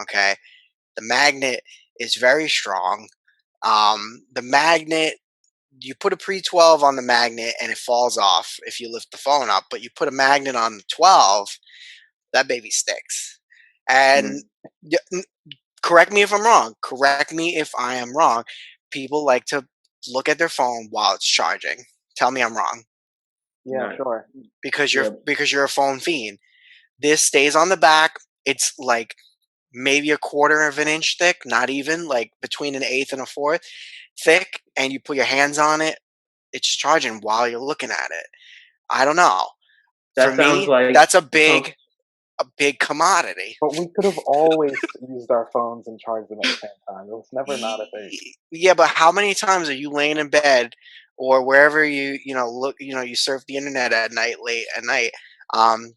Okay, the magnet is very strong. The magnet, you put a pre-12 on the magnet and it falls off if you lift the phone up, but you put a magnet on the 12, that baby sticks. And correct me if I'm wrong. Correct me if I am wrong. People like to look at their phone while it's charging. Tell me I'm wrong Yeah, Right. sure. because Yeah. you're a phone fiend. This stays on the back. It's like maybe a quarter of an inch thick, not even, like between an eighth and a fourth thick, and you put your hands on it, it's charging while you're looking at it. I don't know. For That sounds me, like that's that sounds a big commodity. But we could have always used our phones and charged them at the same time. It was never not a thing. Yeah, but how many times are you laying in bed or wherever look, you surf the internet at night, late at night, um,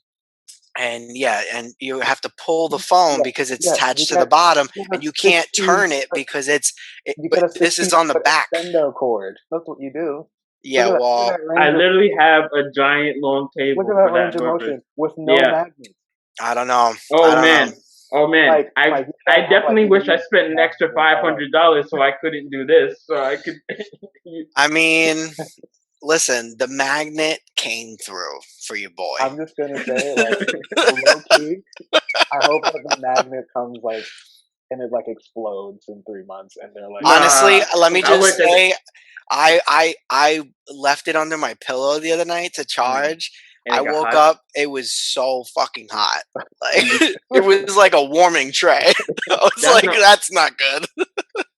and yeah, and you have to pull the phone Yeah, because it's yeah. You attached to the get bottom, you get and a you can't 16 turn it because you but get a this is 16 on the foot back. extendo cord. That's what you do. Yeah, Look well, at that I Ranger. literally have a giant long Look at table that for that Ranger purpose. Motion with no Yeah. magnets. I don't know. I Oh don't know. man. Oh man. Like you I can't have like definitely a wish I huge spent an magnet extra $500 so I couldn't do this. So I could. I mean, listen, the magnet came through for you, boy. I'm just gonna say, like, low key, I hope that the magnet comes like and it like explodes in 3 months, and they're like, Honestly, Nah. let me I just wish I did. say, I left it under my pillow the other night to charge. And I it got woke hot. up, it was so fucking hot. Like it was like a warming tray. I was That's like, not. that's not good.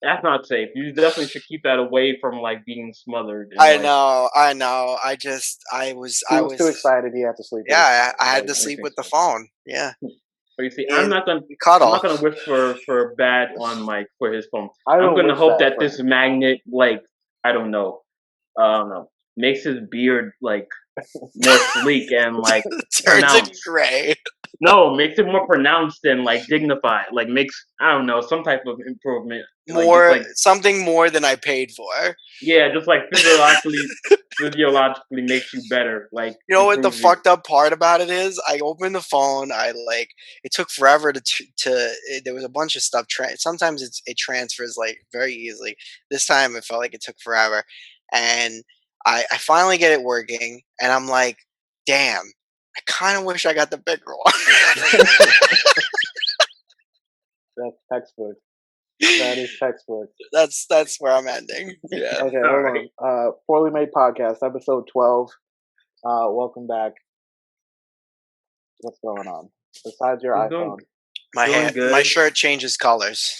That's not safe. You definitely should keep that away from like being smothered and like. I know. I he was too was excited he had to sleep with his yeah, phone. I had Like, to Let me sleep think with the so. phone. Yeah. But you see, In I'm cuddle. not gonna wish for bad on Mike for his phone. I I'm don't gonna wish hope that that for this him. magnet, like, I don't know, makes his beard like more sleek and like Turns it pronounced. gray. No, makes it more pronounced and like dignified. Like makes, I don't know, some type of improvement. Like just More like, something more than I paid for. yeah, just like physiologically makes you better. Like You know what the improves you. fucked up part about it is? I opened the phone. It took forever there was a bunch of stuff. Sometimes it transfers like very easily. This time it felt like it took forever, and I finally get it working, and I'm like, damn, I kind of wish I got the bigger one. That's textbook. That is textbook. That's where I'm ending. Yeah. Okay, All hold right. on. Poorly Made Podcast, episode 12. Welcome back. What's going on? Besides your He's doing iPhone. doing My good. shirt changes colors.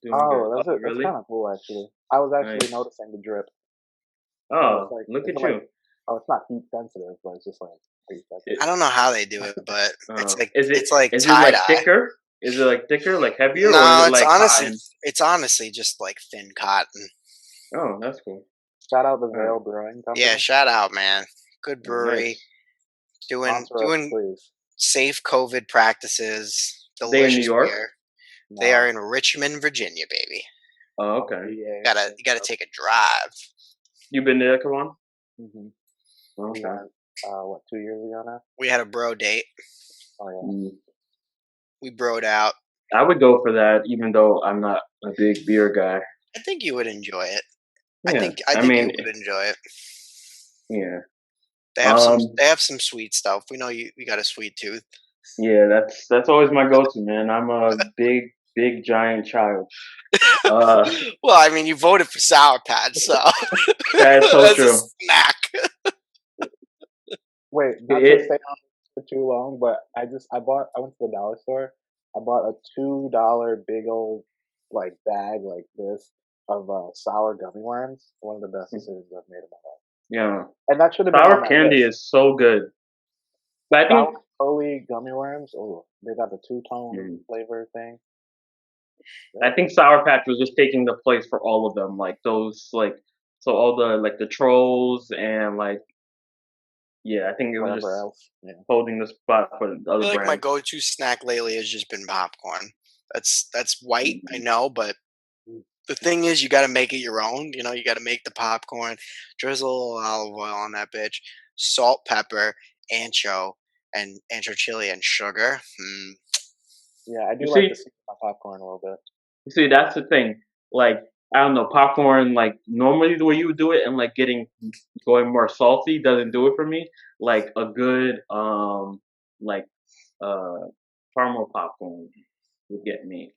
Doing good. Oh, Oh, that's really? kind of cool actually. I was actually Nice. noticing the drip. So it's Oh, like, look is at it like, you. oh, it's not heat sensitive, but it's just like 3 seconds. I don't know how they do it, but it's like is it tie like dye. thicker? Is it like thicker, like heavier, or is No, it like cotton? it's honestly just like thin cotton. Oh, that's cool. Shout out the All right. Veil Brewing Yeah, Company. shout out, man. Good Oh, brewery. nice. Sponsor us, Doing please. safe COVID practices. They in New Delicious York? beer. They are No. in Richmond, Virginia, baby. Oh, okay. VA. You gotta take a drive. You been there, Kawan? Mm-hmm. We Okay. went, what, 2 years ago now? We had a bro date. Oh, yeah. Mm. We broed out. I would go for that, even though I'm not a big beer guy. I think you would enjoy it. Yeah, I I think you mean, would enjoy it. yeah, They have some sweet stuff. We know you got a sweet tooth. yeah. That's always my go-to, man. I'm a big giant child. Uh, Well, I mean, you voted for Sour Patch, so that's so that's a true. snack. Wait, not to It, stay on for too long, but I went to the dollar store. I bought a $2 big old like bag like this of sour gummy worms. One of the best decisions I've made in my life. yeah, And that should have been on sour my candy list. is so good. But I think Sour Chloe gummy worms. Oh, they got the two-tone mm, flavor thing. I think Sour Patch was just taking the place for all of them, like those, like so all the like the trolls and like yeah, I think it was Whatever just else. Yeah. holding the spot for the I other feel like my brands. go-to snack lately has just been popcorn. That's white, I Mhm. know, but the thing is, you got to make it your own. You know, you got to make the popcorn, drizzle a little olive oil on that bitch, salt, pepper, ancho, and ancho chili and sugar. Yeah, I You do like to see, see my popcorn a little bit. you see, that's the thing. Like, I don't know, popcorn. Like normally the way you would do it, and like going more salty doesn't do it for me. Like a good like uh caramel popcorn would get me.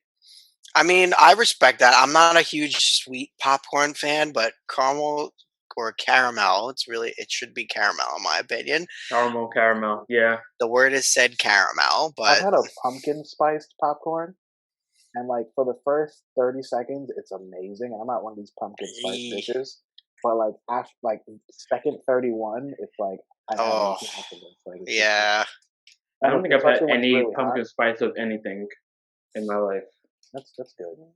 I mean, I respect that. I'm not a huge sweet popcorn fan, but caramel or caramel, it should be caramel in my opinion. Caramel, yeah. The word is said caramel, I've but had a pumpkin spiced popcorn, and like for the first 30 seconds, it's amazing. I'm not one of these pumpkin spice eh, bitches, but like after like second 31, it's like I have no oh confidence. Like it's just yeah. I and don't think I've had especially when it's any really hot. pumpkin spice of anything in my life. That's good. You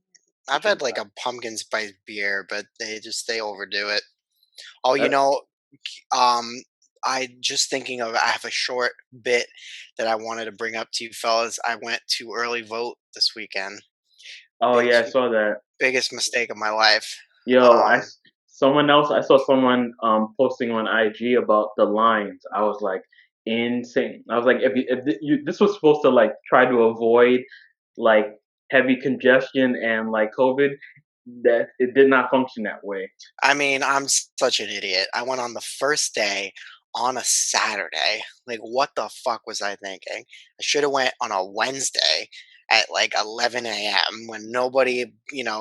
I've should had try. like a pumpkin spice beer, but they overdo it. Oh, That um, I just thinking of I have a short bit that I wanted to bring up to you fellas. I went to early vote this weekend. oh yeah, I Biggest saw that. biggest mistake of my life. Yo, Um, someone else I saw someone posting on IG about the lines. I was like insane. I was like, this was supposed to like try to avoid like heavy congestion and like COVID, that it did not function that way. I mean, I'm such an idiot. I went on the first day on a Saturday. Like, what the fuck was I thinking? I should have went on a Wednesday at like 11 a.m. when nobody,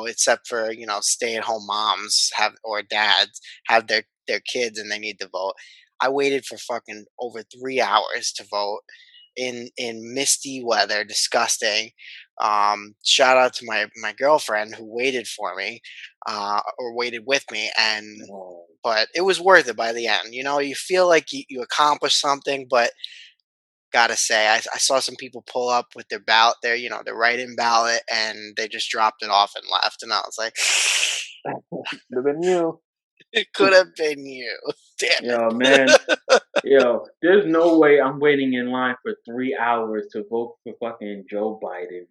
except for stay-at-home moms have or dads have their kids and they need to vote. I waited for fucking over 3 hours to vote in misty weather, disgusting. Shout out to my girlfriend who waited for me, or waited with me, and Oh, but it was worth it by the end. You feel like you accomplished something, but gotta say, I saw some people pull up with their ballot, their write-in ballot, and they just dropped it off and left, and I was like, could have been you. it could have been you. Damn Yo, man, it. yo, there's no way I'm waiting in line for 3 hours to vote for fucking Joe Biden.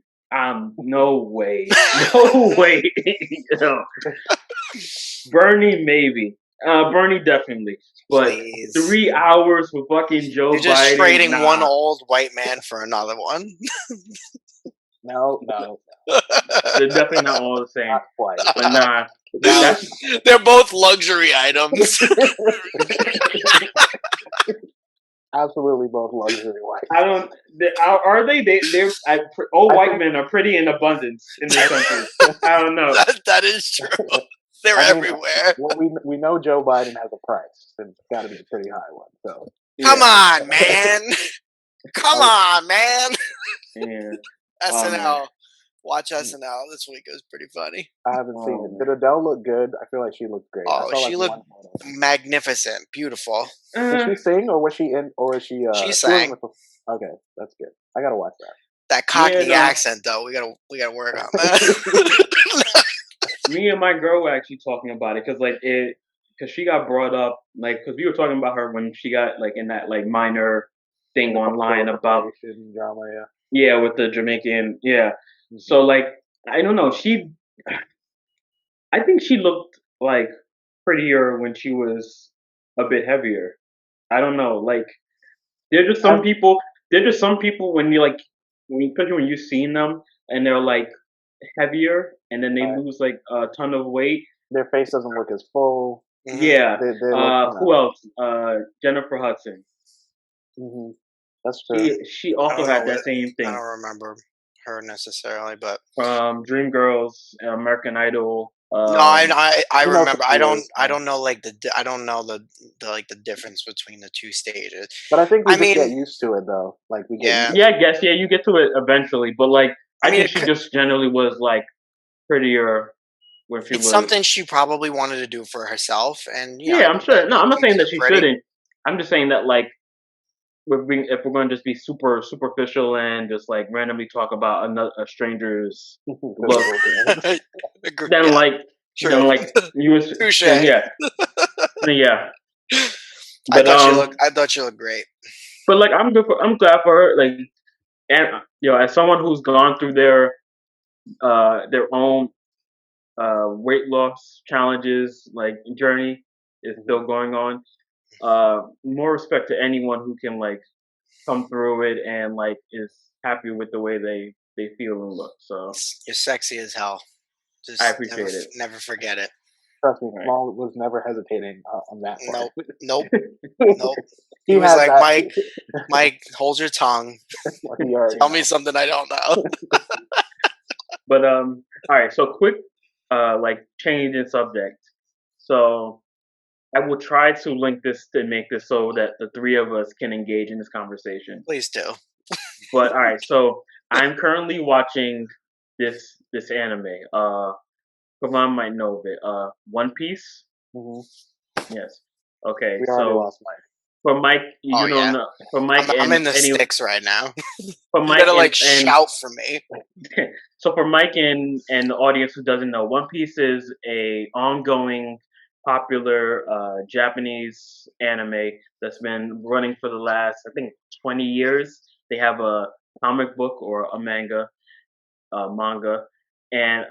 No way, no way. Yo, Bernie maybe, Bernie definitely, but Please. 3 hours for fucking You're Joe just Biden, trading one nah. old white man for another one. No, They're definitely not all the same, not quite. but nah, Now, that's They're both luxury items. absolutely both luxury white. I don't. Are they? All I white think. men are pretty in abundance in this country. I don't know. That is true. They're I mean, everywhere. well, we know Joe Biden has a price, and it's got to be a pretty high one. So, Come Yeah, on, man. Come I, on, man. yeah. Oh man. SNL. Watch SNL this week. It was pretty funny. I haven't seen Oh it. man. Did Adele look good? I feel like she looked great. I Oh, saw she like looked one photo. magnificent, beautiful. Did Uh, she sing, or was she in, or is she? She She wasn't sang. with. Okay, that's good. I gotta watch That yeah, Cockney no. accent, though, we gotta work on that. that. Me and my girl were actually talking about it because she got brought up like because we were talking about her when she got like in that like minor In thing the cultural online about appropriation drama, yeah. yeah with the Jamaican yeah. Hmm. So like I don't know I think she looked like prettier when she was a bit heavier. I don't know like They're just I, some people. They're just some people when you like especially when you've seen them and they're like heavier and then they uh, lose like a ton of weight. their face doesn't look as full. Hmm. Yeah. They look, Who else? Jennifer Hudson. hmm that's true. She I also don't had know that same I thing. don't remember her necessarily, but Dreamgirls, American Idol. no, I You know who remember. she I don't is, I yeah. don't know like I don't know the like the difference between the two stages. But I think we I just get mean, used to it, though. Like we get yeah. used Yeah, I guess. Yeah, you get to it eventually, but like I I mean, think she just generally was like prettier when she it's was. something she probably wanted to do for herself, and Yeah, I'm sure. No, I'm not you saying think that they're she pretty. shouldn't. I'm just saying that like if we're going to just be super superficial and just like randomly talk about a stranger's to look, physical appearance. then Yeah, like true. you was Touche. then yeah. I But thought you looked. I thought you looked great. but like I'm glad for her. Like and as someone who's gone through their own weight loss challenges like journey is Mhm. still going on. More respect to anyone who can like come through it and like is happy with the way they they feel and look. So You're sexy as hell. I Just appreciate it. never forget it. Trust me, Right. Small was never hesitating on that part. Nope. Nope. He He was has like, that. Mike, hold your tongue. He already Tell me knows. something I don't know. But all right. So quick, like change in subject. So I will try to link this to make this so that the three of us can engage in this conversation. Please do. But all right, so I'm currently watching this anime. Kavan might know of it. One Piece. hmm Yes. Okay. We already So lost Mike. for Mike, Oh you don't yeah. know. For Mike I'm and in the any sticks right now. for You Mike gotta like and shout for me. so for Mike and the audience who doesn't know, One Piece is a ongoing popular Japanese anime that's been running for the last I think 20 years. They have a comic book or a manga, and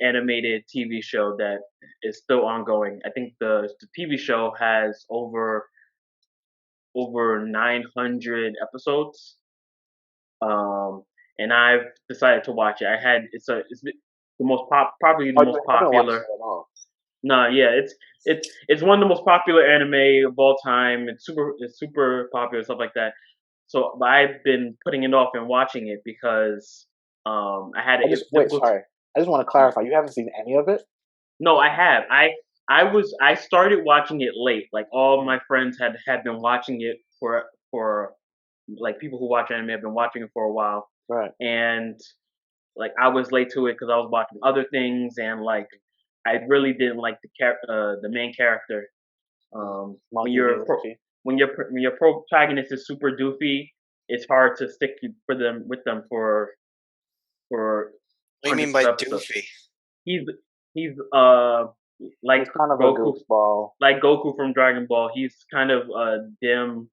animated TV show that is still ongoing. I think the TV show has over 900 episodes. Um, and I've decided to watch it. The most probably the Oh, most you haven't watched popular. it at all. No, yeah, it's one of the most popular anime of all time. It's super popular, stuff like that. So but I've been putting it off and watching it because I had I a just wait. difficult. Sorry, I just want to clarify. You haven't seen any of it. No, I have. I started watching it late. Like all my friends had been watching it for like people who watch anime have been watching it for a while, Right. and like I was late to it because I was watching other things, and like I really didn't like the main character. When Monkey D. you're Luffy. when your protagonist is super doofy, it's hard to stick for them with them for What do you mean hundreds by of episodes. doofy? He's he's uh like He's kind of a Goku goofball. like Goku from Dragon Ball. He's kind of a dim,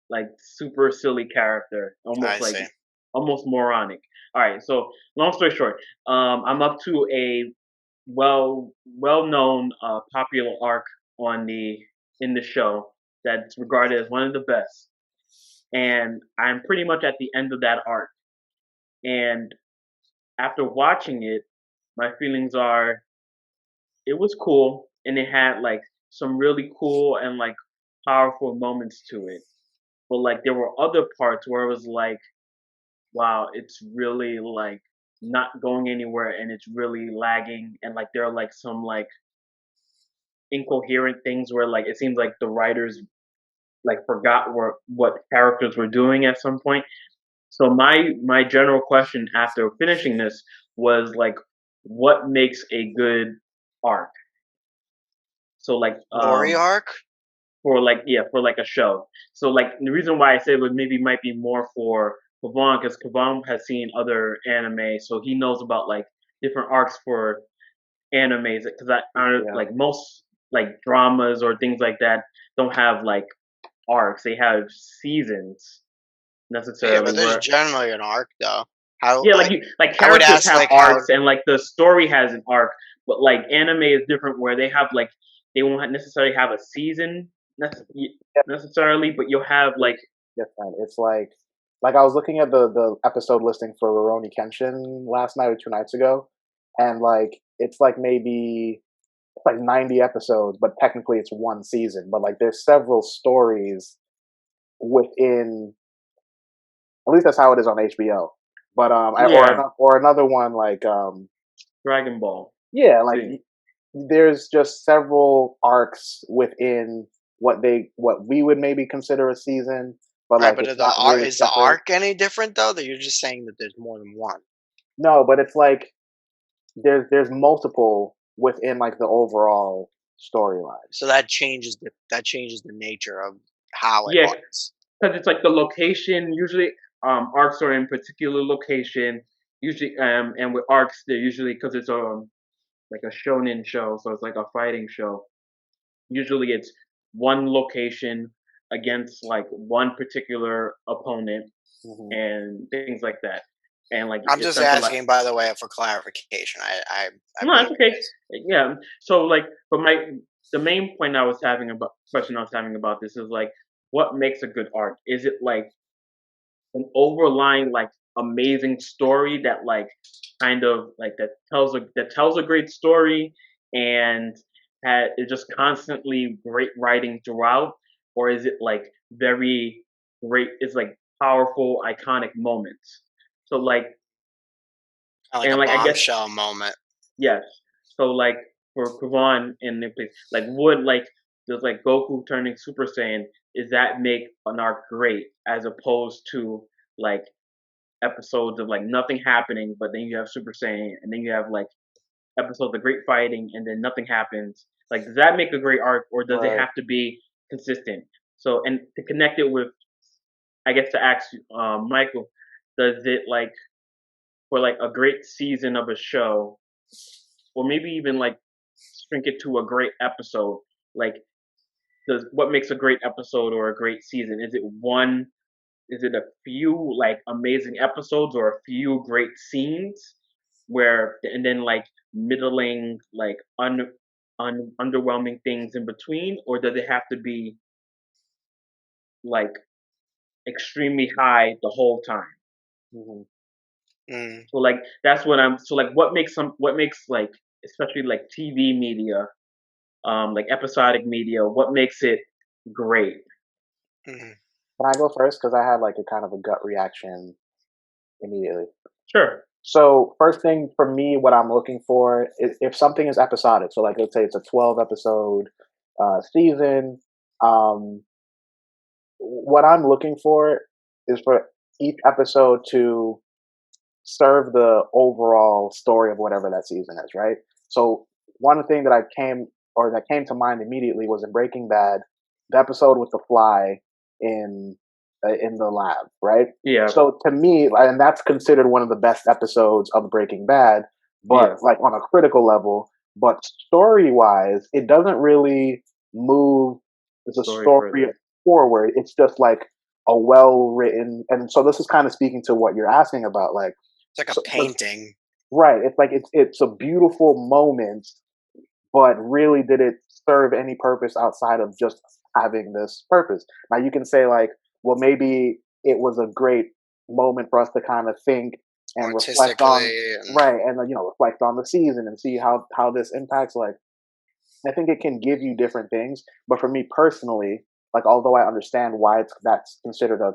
like super silly character, I see. almost moronic. All right, so long story short, I'm up to a well known popular arc on the in the show that's regarded as one of the best, and I'm pretty much at the end of that arc. And after watching it, my feelings are it was cool and it had like some really cool and like powerful moments to it. But like there were other parts where it was like, wow, it's really like not going anywhere and it's really lagging and like there are like some like incoherent things where like it seems like the writers like forgot what characters were doing at some point. So my general question after finishing this was like what makes a good arc? So like Story arc? for like for like a show. So like the reason why I said it maybe might be more for Kavan because Kavan has seen other anime, so he knows about like different arcs for animes. Because I Yeah. like most like dramas or things like that don't have like arcs; they have seasons Yeah, necessarily. but there's Where generally an arc though. How yeah, like I would characters ask have like how arcs and like the story has an arc, but like anime is different where they have like they won't necessarily have a season necessarily, but you'll have like Different. It's like I was looking at the episode listing for Rurouni Kenshin last night or 2 nights ago, and like it's like maybe it's like 90 episodes, but technically it's one season. But like there's several stories within. At least that's how it is on HBO. But yeah, or another one like Dragon Ball. yeah, like See, there's just several arcs within what we would maybe consider a season, but right, like but it's not really is the separated. arc any different though? That you're just saying that there's more than one. No, but it's like there's multiple within like the overall storyline. So that changes the nature of how it yeah, was. because it's like the location. Usually, arcs are in particular location. Usually, and with arcs, they're usually because it's like a shonen show, so it's like a fighting show. Usually, it's one location against like one particular opponent hmm and things like that. And like I'm it just centralized. asking, by the way, for clarification. I No, believe that's okay. it is. Yeah. So like, but the main point I was having about question I was having about this is like, what makes a good art? Is it like an overlying like amazing story that like kind of like that tells a great story and is just constantly great writing throughout, or is it like very great? It's like powerful, iconic moments. So like, Kinda like and a like I guess bombshell moment. yes. So like for Kavan in the like would like does like Goku turning Super Saiyan, is that make an arc great as opposed to like episodes of like nothing happening, but then you have Super Saiyan, and then you have like episodes of great fighting, and then nothing happens. Like, does that make a great arc, or does it Right. have to be consistent? So, and to connect it with, I guess to ask Michael, does it like for like a great season of a show, or maybe even like shrink it to a great episode? Like, does what makes a great episode or a great season? Is it one? Is it a few like amazing episodes or a few great scenes where and then like middling like underwhelming things in between, or does it have to be like extremely high the whole time? Hmm. Mm, So like that's what I'm so like what makes like especially like TV media, like episodic media, what makes it great? mhm. Can I go first? Because I had like a kind of a gut reaction immediately. Sure. So first thing for me, what I'm looking for is if something is episodic. So like let's say it's a 12 episode season. Um, what I'm looking for is for each episode to serve the overall story of whatever that season is, right? So one thing that came to mind immediately was in Breaking Bad, the episode with the fly in in the lab, right? Yeah. So to me, and that's considered one of the best episodes of Breaking Bad, but Yeah. like on a critical level, but story wise, it doesn't really move the Story story further. forward. It's just like a well written, and so this is kind of speaking to what you're asking about, like It's like a so, painting. right. It's like it's a beautiful moment, but really, did it serve any purpose outside of just having this purpose? Now you can say like, well, maybe it was a great moment for us to kind of think and reflect on, Artistically and right, and reflect on the season and see how this impacts. Like, I think it can give you different things, but for me personally, like although I understand why that's considered a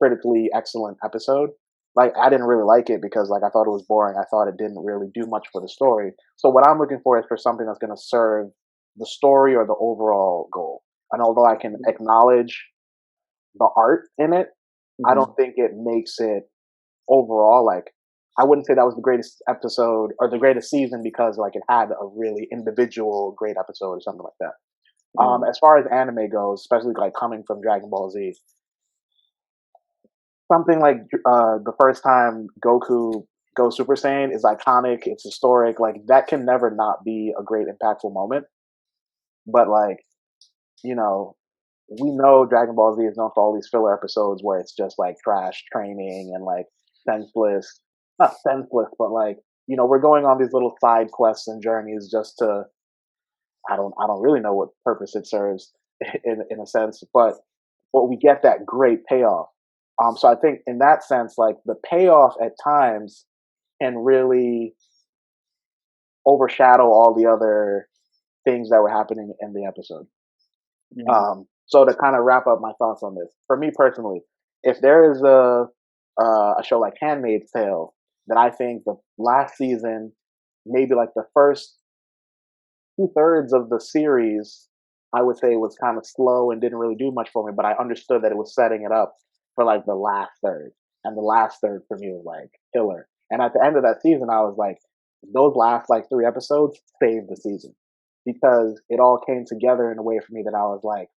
critically excellent episode, like I didn't really like it because like I thought it was boring. I thought it didn't really do much for the story. So what I'm looking for is for something that's going to serve the story or the overall goal. And although I can acknowledge the art in it, I Hmm. don't think it makes it overall like I wouldn't say that was the greatest episode or the greatest season because like it had a really individual great episode or something like that. Mm. As far as anime goes, especially like coming from Dragon Ball Z, something like the first time Goku goes Super Saiyan is iconic. It's historic. Like that can never not be a great impactful moment. But like we know Dragon Ball Z is known for all these filler episodes where it's just like trash training and like senseless, not senseless, but like we're going on these little side quests and journeys just to I don't really know what purpose it serves in a sense, but we get that great payoff. So I think in that sense, like the payoff at times can really overshadow all the other things that were happening in the episode. Mm. So to kind of wrap up my thoughts on this, for me personally, if there is a show like Handmaid's Tale that I think the last season, maybe like the first 2/3 of the series, I would say was kind of slow and didn't really do much for me, but I understood that it was setting it up for like the last third. And the last third for me was like killer. And at the end of that season, I was like, those last like 3 episodes saved the season because it all came together in a way for me that I was like,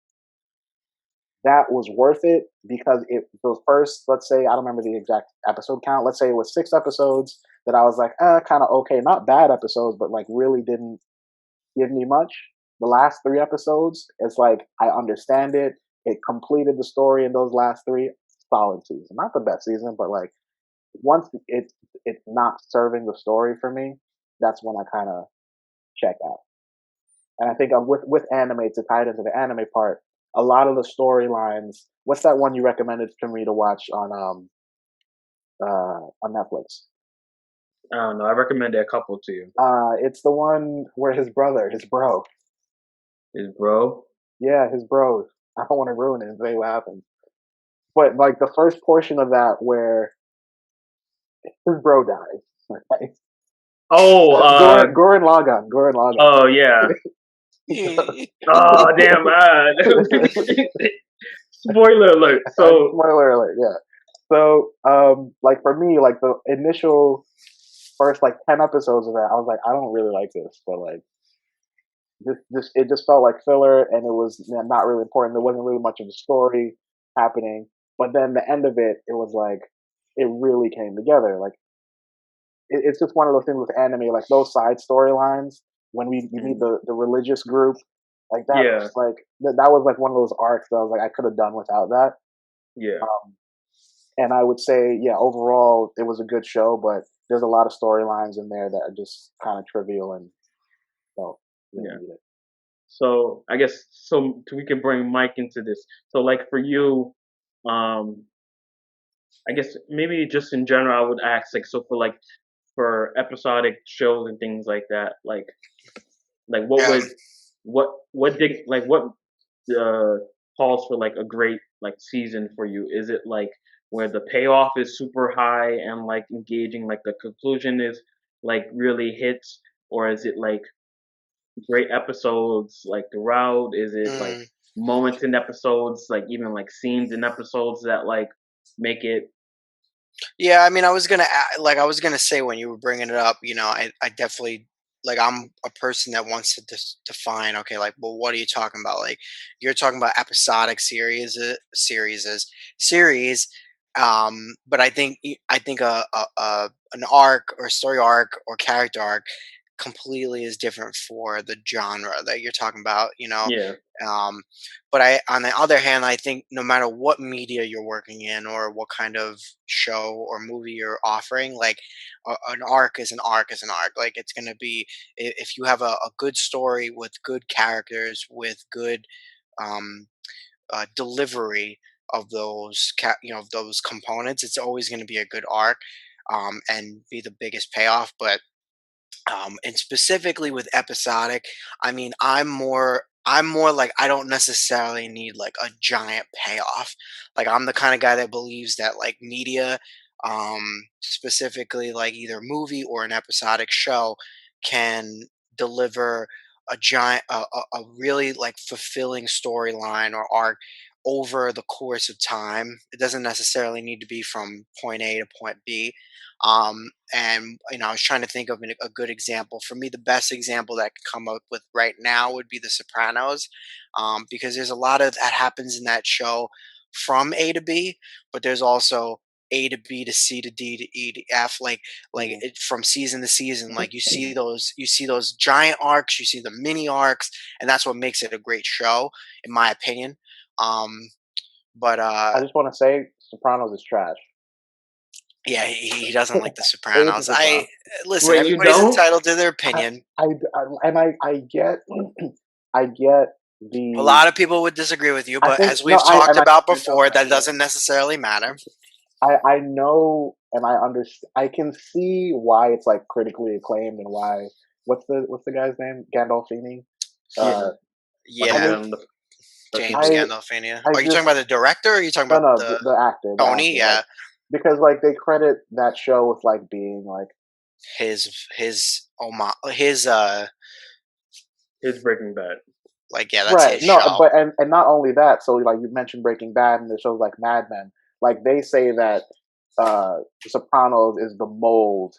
that was worth it because it the first, let's say, I don't remember the exact episode count. Let's say it was 6 episodes that I was like, kind of okay, not bad episodes, but like really didn't give me much. The last 3 episodes, it's like I understand it. It completed the story in those last three. Solid season, not the best season, but like once it's not serving the story for me, that's when I kind of check out. And I think with anime to tie it into the anime part, a lot of the storylines. What's that one you recommended for me to watch on on Netflix. I don't know. I recommended a couple to you. It's the one where his bro. His bro. Yeah, his bro. I don't want to ruin it and say what happens. But like the first portion of that where his bro dies. Right? Oh, Gurren Lagann. Gurren Lagann. oh yeah. Oh damn! Spoiler alert. So Spoiler alert. Yeah. So, like for me, like the initial first like 10 episodes of that, I was like, I don't really like this, but like this it just felt like filler, and it was not really important. There wasn't really much of a story happening. But then the end of it, it was like it really came together. Like it's just one of those things with anime, like those side storylines when you meet the religious group, like that yeah, was like that was like one of those arcs that I was like I could have done without that. yeah, Um, and I would say, yeah, overall it was a good show, but there's a lot of storylines in there that are just kind of trivial and don't really yeah. need it. So I guess we can bring Mike into this. So like for you, um, I guess maybe just in general, I would ask like so for episodic shows and things like that, like what Yeah. would what did like what calls for like a great like season for you? Is it like where the payoff is super high and like engaging, like the conclusion is like really hits, or is it like great episodes like throughout? Is it like Mm. moments in episodes, like even like scenes in episodes that like make it? Yeah, I mean, I was gonna say when you were bringing it up, I definitely like I'm a person that wants to define. Okay, like, well, what are you talking about? Like, you're talking about episodic series. But I think an arc or story arc or character arc completely is different for the genre that you're talking about. Yeah, Um, but on the other hand, I think no matter what media you're working in or what kind of show or movie you're offering, like an arc is an arc is an arc. Like it's going to be if you have a good story with good characters with good um, delivery of of those components, it's always going to be a good arc and be the biggest payoff. But and specifically with episodic, I mean, I'm more like I don't necessarily need like a giant payoff. Like I'm the kind of guy that believes that like media, specifically like either movie or an episodic show, can deliver a really like fulfilling storyline or arc over the course of time. It doesn't necessarily need to be from point A to point B. And I was trying to think of a good example. For me, the best example that I could come up with right now would be The Sopranos, because there's a lot of that happens in that show from A to B, but there's also A to B to C to D to E to F, like Mhm. from season to season. Like you see those giant arcs, you see the mini arcs, and that's what makes it a great show, in my opinion. Um, but I just want to say, Sopranos is trash. Yeah, he doesn't like The I hate The Sopranos. Sopranos. Listen, wait, you everybody's don't? entitled to their I, opinion. I get I get A the lot of people would disagree with you, I but think as no we've talked I about know before, that, that doesn't necessarily matter. I know and I understand. I can see why it's like critically acclaimed and why what's the guy's name, Gandolfini. Yeah, Uh, but I I'm Yeah, mean, getting the fucking James thing. Gandolfini. I Are you talking just about the director? Or are you talking no about no the the Tony? actor, like Yeah, because like they credit that show with like being like his His Breaking Bad. like yeah, that's right. his No, show. but and not only that. So like you mentioned Breaking Bad and the shows like Mad Men. Like they say that The Sopranos is the mold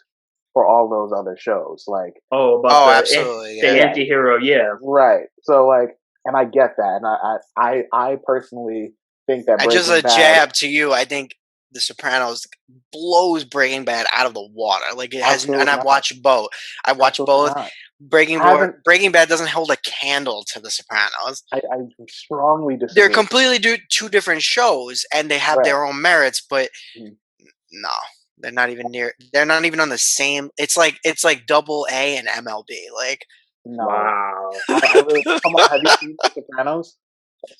for all those other shows. Like Oh, about Oh, absolutely. the Yeah, yeah, anti-hero. Yeah, right. So like, and I get that, and I personally think that and just Breaking a Bad jab to you, I think The Sopranos blows Breaking Bad out of the water. Like it has, and absolutely I've not, watched both. I watched absolutely both. not. I haven't. Breaking Bad doesn't hold a candle to The Sopranos. I strongly They're disagree. completely two different shows, and they have Right. their own merits. But Mhm. no, they're not even near. They're not even on the same. It's like double A and MLB. Like No, wow. I really come on. Have you seen The Sopranos?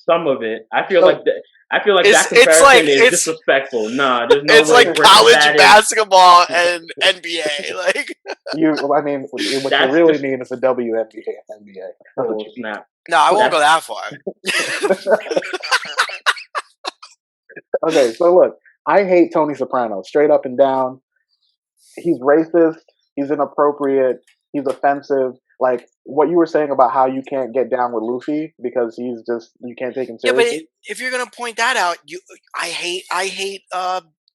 Some of it, I feel like So that. I feel like It's that it's like comparison is disrespectful. Nah, there's no it's way like Breaking college Bad is. basketball and NBA. Like, I mean, what you That's really just mean is the WNBA, NBA. That's oh what you mean. snap. no, I won't That's go that far. Okay, so look, I hate Tony Soprano, straight up and down. He's racist. He's inappropriate. He's offensive. Like what you were saying about how you can't get down with Luffy because he's just you can't take him Yeah, but seriously. if you're gonna point that out, I hate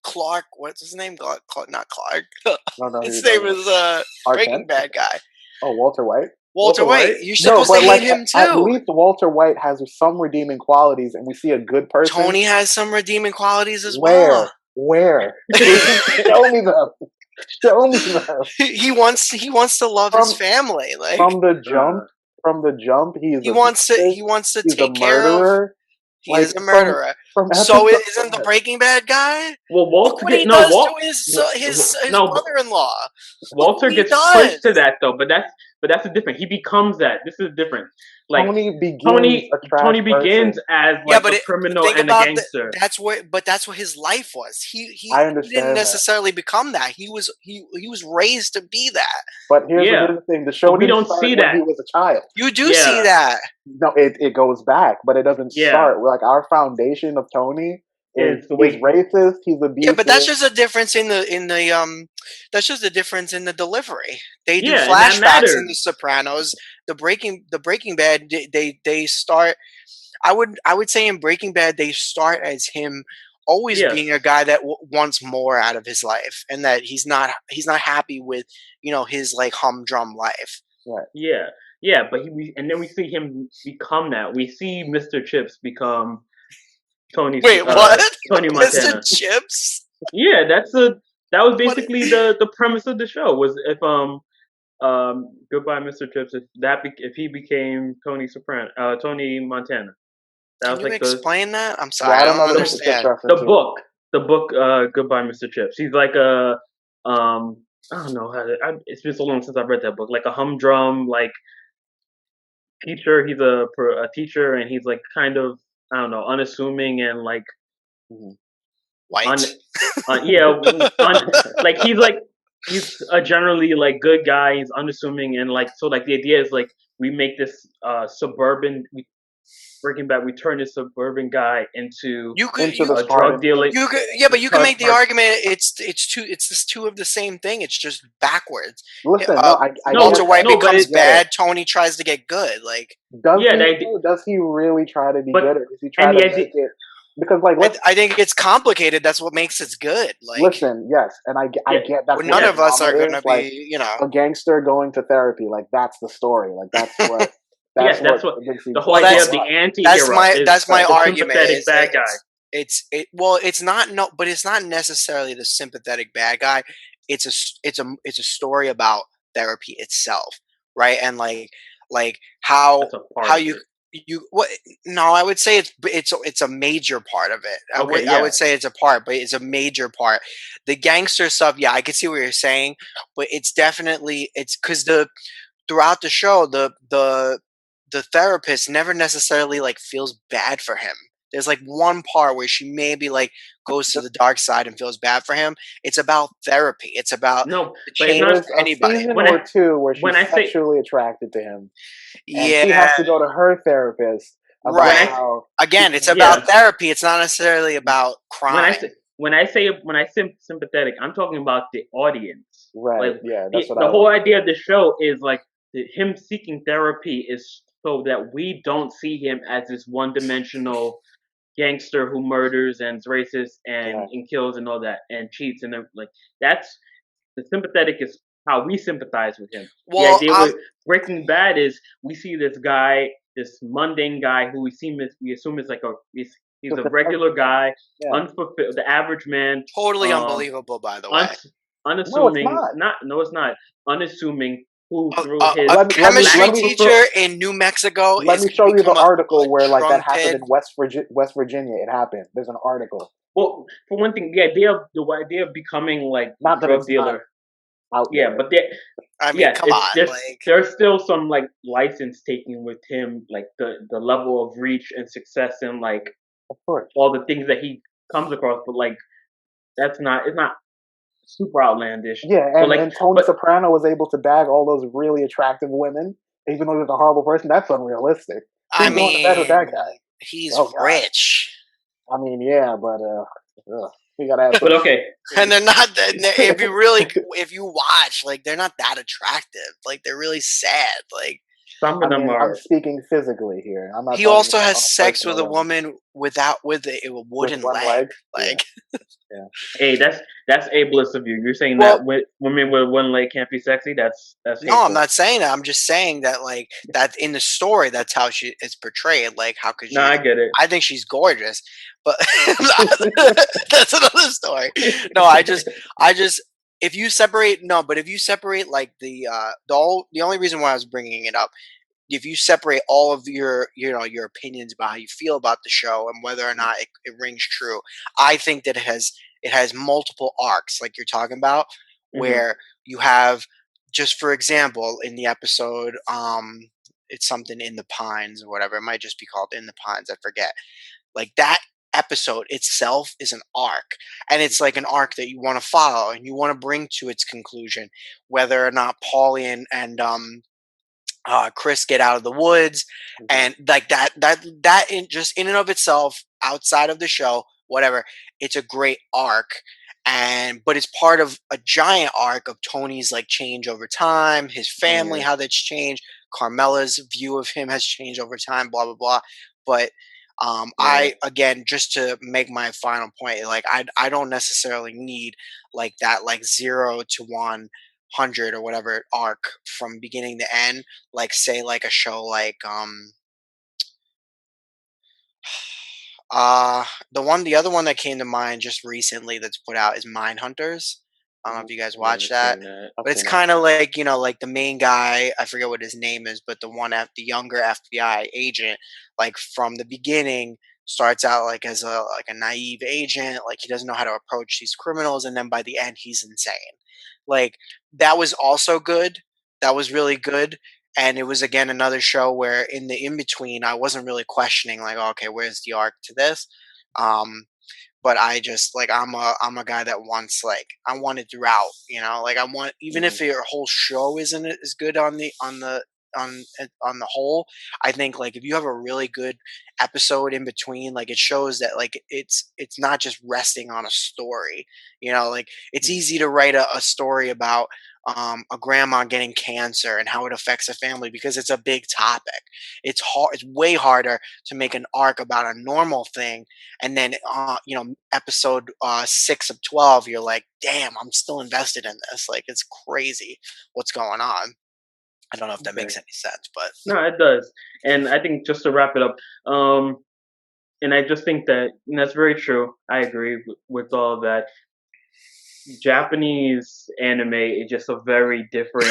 Clark. What's his name? Clark, not Clark. I don't know who His you're name talking about. is Breaking Arquette? Bad guy, Oh, Walter White. Walter Walter White. White. You're No, supposed to but hate like him at too. least Walter White has some redeeming qualities, and we see a good person. Tony has some redeeming qualities as well. Where? Show me them. Show me them. He wants to love his From family. Like from the jump, he is he abusive. wants to He's a take care of. murderer. He Like is a murderer. from So episode. isn't the Breaking Bad guy? Well, Look Walter what he no does Walt to his no brother-in-law. Look Walter what he gets does. pushed to that though, but that's a different. He becomes that. This is different. Like Tony begins Tony a trash Tony begins person. as Yeah, like but a criminal think and a about gangster. that's what his life was. He I didn't understand that, necessarily become that. He was raised to be that. but here's Yeah, the thing: the show but we didn't don't start see when he that. was a child. You do see Yeah, that. No, it goes back, but it doesn't yeah. start. Like our foundation of Tony is It's the he's way. racist, he's Yeah, but that's abusive. just a difference in the that's just a difference in the delivery. They do Yeah, and that flashbacks in The matters. Sopranos. The Breaking Bad they start. I would say in Breaking Bad they start as him always Yes. being a guy that wants more out of his life, and that he's not happy with his like humdrum life. Right. Yeah, yeah. But and then we see him become that. We see Mr. Chips become Tony Wait, what? Tony Mr. Montana. Chips? Yeah, that was What? basically the premise of the show was if Goodbye Mr. Chips if he became Tony Montana. That Can was you like explain that? I'm Yeah, sorry, I I don't know don't the Mr. Chips understand. reference. the book Goodbye Mr. Chips. He's like I don't know it's been so long since I've read that book. Like a humdrum like teacher. He's a teacher and he's like kind of I don't know unassuming and like White. like he's a generally like good guy. He's unassuming and like so like the idea is like we make this Breaking Bad. We turn this suburban guy into the a drug dealer. But you can make the argument it's just two of the same thing. It's just backwards. Listen, Walter White becomes bad. it. Tony tries to get good. Like does he really try to be good, or does he try to make it? Because like I think it's complicated. That's what makes it good. Like listen, yes, and I get that. None of us are going to be, like, a gangster going to therapy. Like that's the story. Like that's what. That's what the whole idea of the anti-hero. That's my the argument. Sympathetic bad guy. It's not necessarily the sympathetic bad guy. It's a story about therapy itself, right? And like how you what? No, I would say it's a major part of it. I would say it's a part, but it's a major part. The gangster stuff, yeah, I can see what you're saying, but it's definitely because throughout the show the therapist never necessarily like feels bad for him. There's like one part where she maybe like goes to the dark side and feels bad for him. It's about therapy. It's about change for anybody. Season or two where she's sexually attracted to him. And she has to go to her therapist. Again, it's about therapy. It's not necessarily about crime. When I say sympathetic, I'm talking about the audience. Right. Like, that's the whole idea of the show is like him seeking therapy is so that we don't see him as this one-dimensional gangster who murders and is racist and kills and all that and cheats and like that's the sympathetic is how we sympathize with him. Well, the idea with Breaking Bad is we see this guy, this mundane guy who we assume is like he's a regular guy, unfulfilled, the average man, totally unbelievable by the way. Unassuming, it's not unassuming. Who through his chemistry teacher in New Mexico. Let me show you the article where like that happened in West Virginia. It happened. There's an article. Well, for one thing, the idea of becoming like not a drug dealer. But come on. There's still some like license taking with him, like the level of reach and success and like of course. all the things that he comes across, but like it's not super outlandish. Yeah, But like, and Tony but Soprano was able to bag all those really attractive women, even though he was a horrible person. That's unrealistic. I Who's going to bed with that mean, guy? he's Oh God. rich. I mean, yeah, but we gotta have but some. okay, And they're not. If you really, if you watch, like they're not that attractive. Like they're really sad. Like some I of them mean, I'm are. speaking physically here. I'm not he talking also about has on a sex with personal a level. woman without with a With wooden one leg. leg, yeah, Like, yeah. Hey, that's ableist of you. You're saying that well, women with one leg can't be sexy. That's no, I'm hateful. not saying that. I'm just saying that, like, that in the story, that's how she is portrayed. Like, how could No, you? I get it. I think she's gorgeous, but that's another story. No, I just, if you separate, no, but if you separate, like the only reason why I was bringing it up, if you separate all of your, your opinions about how you feel about the show and whether or not it rings true, I think that it has multiple arcs, like you're talking about, Hmm. where you have, just for example, in the episode, it's something in the Pines or whatever. It might just be called In the Pines. I forget. Like that episode itself is an arc, and it's like an arc that you want to follow and you want to bring to its conclusion, whether or not Paulie and Chris get out of the woods, Mhm. and like that in just in and of itself, outside of the show, whatever, it's a great arc, and but it's part of a giant arc of Tony's like change over time, his family, Yeah. how that's changed, Carmela's view of him has changed over time, blah blah blah. But Right. I again, just to make my final point, like I don't necessarily need like that like 0 to 100 or whatever arc from beginning to end, like say like a show like uh the other one that came to mind just recently that's put out is Mindhunters. I don't know if Mhm. you guys I watch haven't that, seen that. I've but it's seen it. kind of like, like the main guy, I forget what his name is, but the younger FBI agent, like from the beginning, starts out like as a naive agent, like he doesn't know how to approach these criminals, and then by the end he's insane. Like that was also good. That was really good. And it was again another show where in the in between I wasn't really questioning like, "Oh, okay, where's the arc to this?" Um, but I just like I'm a guy that wants like I want it throughout, like I want, even if Mhm. your whole show isn't as good on the whole, I think like if you have a really good episode in between, like it shows that like it's not just resting on a story, like it's Mhm. easy to write a story about a grandma getting cancer and how it affects a family because it's a big topic. It's hard. It's way harder to make an arc about a normal thing, and then episode 6 of 12, you're like, damn, I'm still invested in this. Like it's crazy what's going on. I don't know if that Okay. makes any sense, but No, it does. And I think just to wrap it up, um, and I just think that that's very true. I agree with all that. Japanese anime is just a very different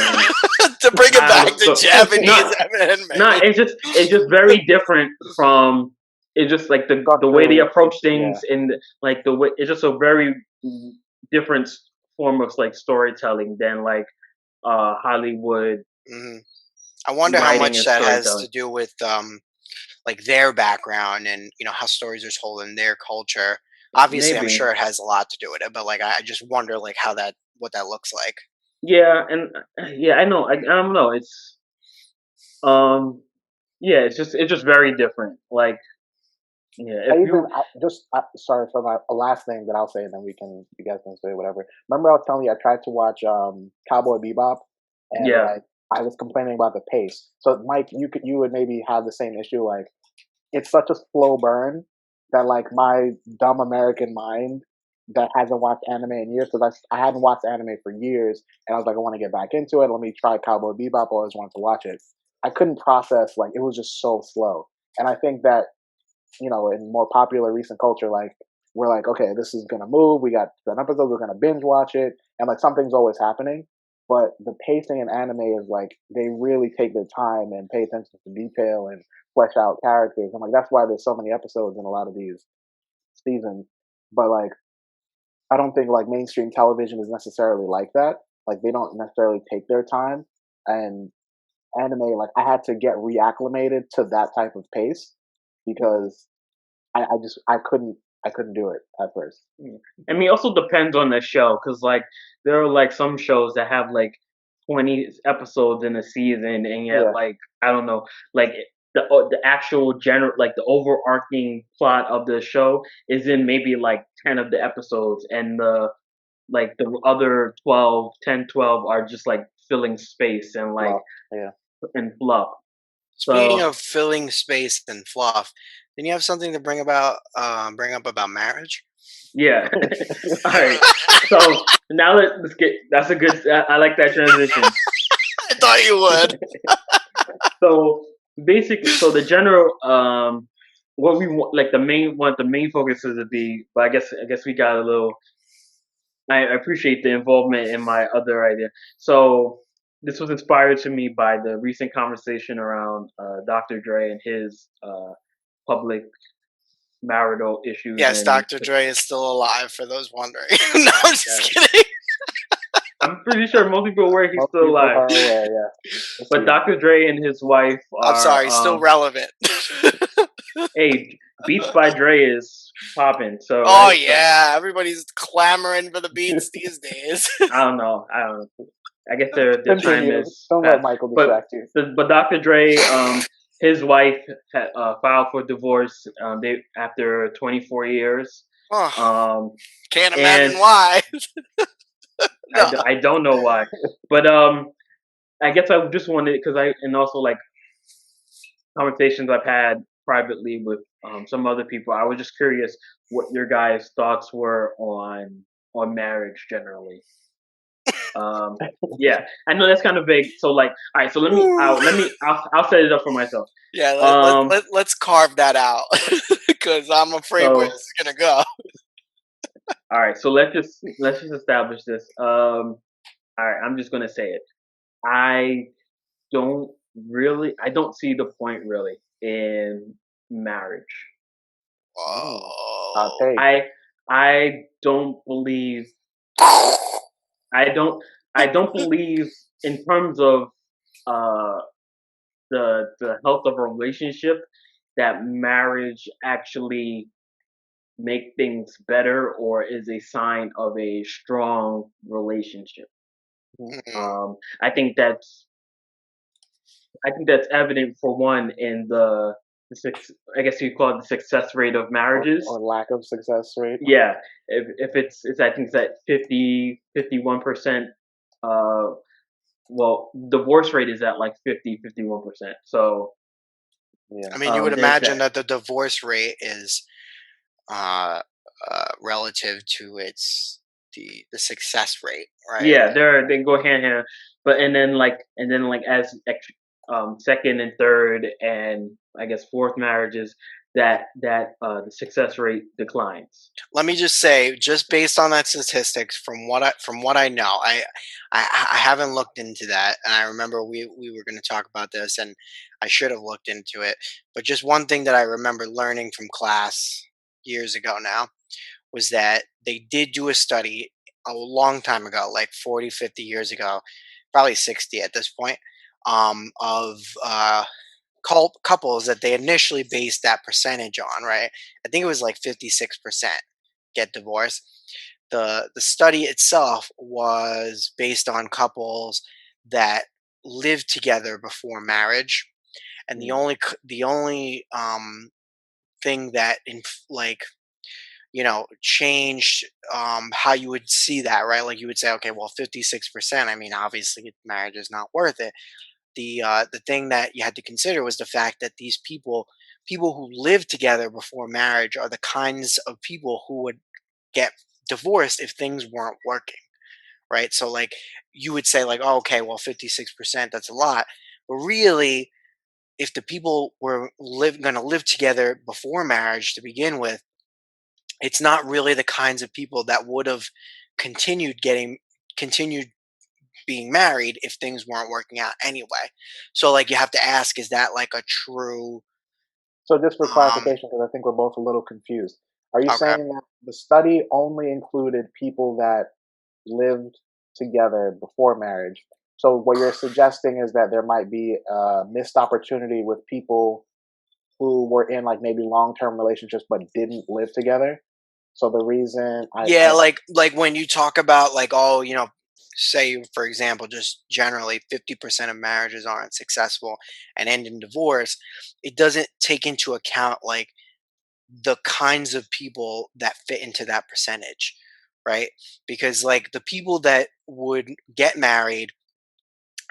to bring it style of back to story. Japanese Not, anime. not. It's just very different from. It's just like the way they Structurally, approach yeah. things and like the way it's just a very different form of like storytelling than like Hollywood hmm I wonder how writing much and that has storytelling. to do with like their background and how stories are told in their culture. Obviously, I'm Maybe. sure it has a lot to do with it, but like I just wonder like how that what that looks like. Yeah, and yeah, I know. I don't know. Um yeah, it's just very different. Like yeah, I if even you sorry for my a last thing that I'll say, and then you guys can say whatever. Remember, I was telling you I tried to watch Cowboy Bebop, and yeah, like I was complaining about the pace. So Mike, you would maybe have the same issue. Like it's such a slow burn that like my dumb American mind that hasn't watched anime in years, because I hadn't watched anime for years, and I was like, I want to get back into it. Let me try Cowboy Bebop. I always wanted to watch it. I couldn't process, like it was just so slow, and I think that in more popular recent culture, like we're like, okay, this is gonna move. We got an episode. We're gonna binge watch it, and like something's always happening. But the pacing in anime is like they really take their time and pay attention to detail and flesh out characters. And like that's why there's so many episodes in a lot of these seasons. But like I don't think like mainstream television is necessarily like that. Like they don't necessarily take their time. And anime, like I had to get reacclimated to that type of pace because I couldn't do it at first. I mean, it also depends on the show, because like there are like some shows that have like 20 episodes in a season, and yet Yeah, like I don't know, like the actual general like the overarching plot of the show is in maybe like 10 of the episodes, and the other 12, 10, 12 are just like filling space and like well, yeah. and fluff. Speaking So of filling space and fluff, then you have something to bring up about marriage. yeah. All right. So now let's get. That's a good. I like that transition. I thought you would. So basically, so the general what we want, like the main focus is to be, but I guess we got a little. I appreciate the involvement in my other idea. So this was inspired to me by the recent conversation around Dr. Dre and his public marital issues, Yes, and Dr. Dre is still alive. For those wondering, no, I'm just kidding. I'm pretty sure most people are aware he's Most still people alive. are aware. Yeah, just so But you know. Dr. Dre and his wife I'm are sorry, still relevant. hey, Beats by Dre is popping. So Oh right, so yeah, everybody's clamoring for the beats these days. I don't know. I don't know. I guess their time Continue. is Don't let past. Michael But distract you. but Dr. Dre, his wife filed for divorce. They after 24 years. Oh, Um, can't and imagine why. No. I don't know why, but I guess I just wanted because and also like conversations I've had privately with some other people. I was just curious what your guys' thoughts were on marriage generally. Um, yeah, I know that's kind of vague. So like, all right, so I'll set it up for myself. Yeah, Um, let's carve that out because I'm afraid where this so is gonna go. all right, so let's just establish this. All right, I'm just gonna say it. I don't I don't see the point really in marriage. Mm, hot Oh. take. I don't believe I don't I don't believe in terms of uh the health of a relationship that marriage actually make things better or is a sign of a strong relationship. Mhm. Mm. I think that's evident for one in I guess you call it the success rate of Or marriages. lack of success rate. Yeah, if it's I think it's at 51%. Uh, well, divorce rate is at like 51%. So Yeah. I mean, you would there's imagine that. that the divorce rate is uh, relative to the success rate, right? Yeah, they go hand in hand. But and then like as second and third and I guess fourth marriages the success rate declines. Let me just say, just based on that statistics, from what I know, I haven't looked into that, and I remember we were going to talk about this, and I should have looked into it. But just one thing that I remember learning from class years ago now was that they did do a study a long time ago, like 40, 50 years ago, probably 60 at this point, of couples that they initially based that percentage on, right? I think it was like 56% get divorced. The study itself was based on couples that lived together before marriage, and Mm. the only thing that in like changed how you would see that, right? Like you would say, okay, well, 56%. I mean, obviously, marriage is not worth it. The thing that you had to consider was the fact that these people who lived together before marriage are the kinds of people who would get divorced if things weren't working, right? So like you would say like, oh, okay, well, 56%, that's a lot, but really, if the people were going to live together before marriage to begin with, it's not really the kinds of people that would have continued being married if things weren't working out anyway. So like you have to ask, is that like a true So just for um clarification, because I think we're both a little confused, are you okay. saying that the study only included people that lived together before marriage? So what you're suggesting is that there might be a missed opportunity with people who were in like maybe long-term relationships but didn't live together. So the reason Yeah, I like when you talk about like, oh, say for example, just generally 50% of marriages aren't successful and end in divorce, it doesn't take into account like the kinds of people that fit into that percentage, right? Because like the people that would get married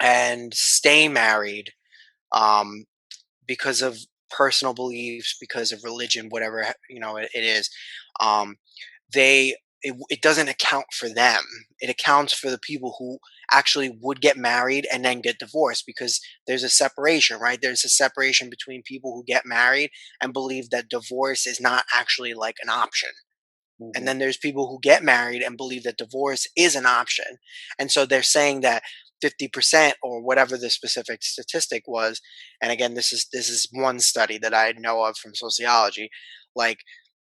and stay married, um, because of personal beliefs, because of religion, whatever it is, um, it doesn't account for them. It accounts for the people who actually would get married and then get divorced, because there's a separation, right? There's a separation between people who get married and believe that divorce is not actually like an option, and Mhm. then there's people who get married and believe that divorce is an option. And so they're saying that 50% or whatever the specific statistic was, and again, this is one study that I know of from sociology, like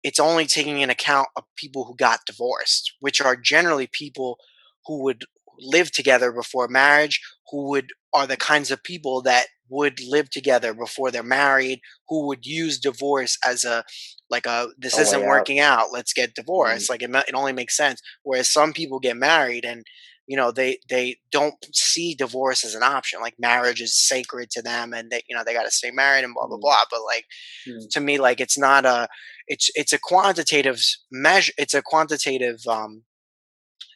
it's only taking into account of people who got divorced, which are generally people who would live together before marriage, who would are the kinds of people that would live together before they're married, who would use divorce as a like a this A way isn't out. working out, let's get Mm. divorced. Like it only makes sense. Whereas some people get married and they don't see divorce as an option. Like marriage is sacred to them, and they got to stay married and blah blah Mm. blah. But like Mm. to me, like it's not a it's a quantitative measure, it's a quantitative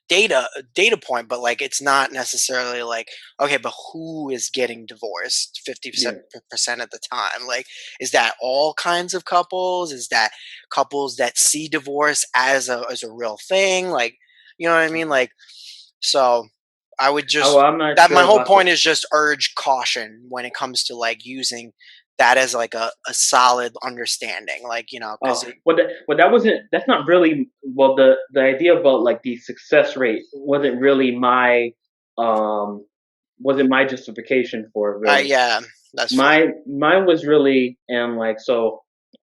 data point, but like it's not necessarily like, okay, but who is getting divorced 50% Yeah. of the time? Like, is that all kinds of couples? Is that couples that see divorce as a real thing? Like, you know what I mean? Mhm. Like, so I would Oh, just I'm not that my sure whole about the. point is just urge caution when it comes to like using that as like a solid understanding, like because Oh, that wasn't. That's not really. Well, the idea about like the success rate wasn't really um wasn't my justification for it really. yeah, that's fair. Mine was really, and like so.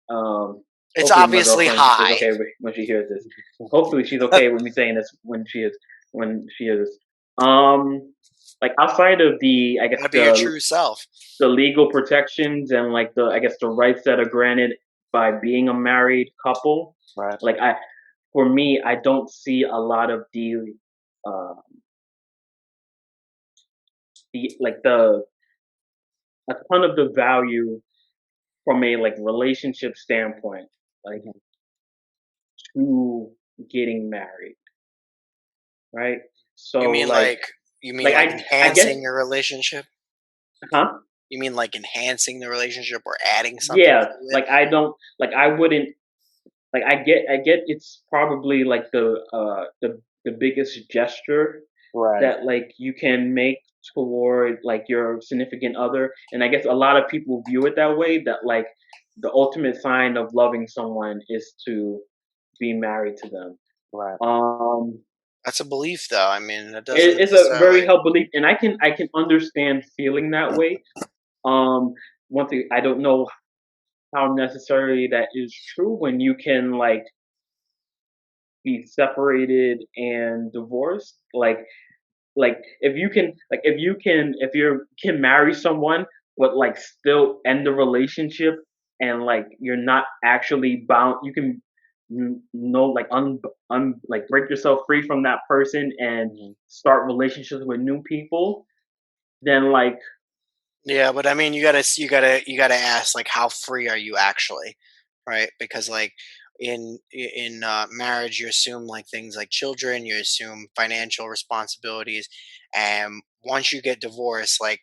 Um, It's hopefully my obviously girlfriend is high. okay when she hears this. Hopefully she's okay with me saying this when she is. Um, like outside of the, I guess Gotta be your true self. the legal protections and like the, I guess the rights that are granted by being a married couple. Right. Like for me, I don't see a lot of uh, the like the a ton of the value from a like relationship standpoint, like Mhm. to getting married, right? You So mean like you mean like like I guess, enhancing your relationship? huh? You mean like enhancing the relationship or adding something Yeah, to it? like I don't like I wouldn't like I get it's probably like the biggest gesture Right. that like you can make toward like your significant other, and I guess a lot of people view it that way, that like the ultimate sign of loving someone is to be married to them. Right. um That's a belief, though. I mean, it doesn't it's a very necessarily. held belief, and I can understand feeling that way. um One thing, I don't know how necessarily that is true when you can like be separated and divorced. Like if you can marry someone but like still end the relationship, and like you're not actually bound, you can know like like break yourself free from that person and Mhm. start relationships with new people, then like Yeah, but I mean, you gotta ask like, how free are you actually, right? Because like in marriage, you assume like things like children, you assume financial responsibilities, and once you get divorced, like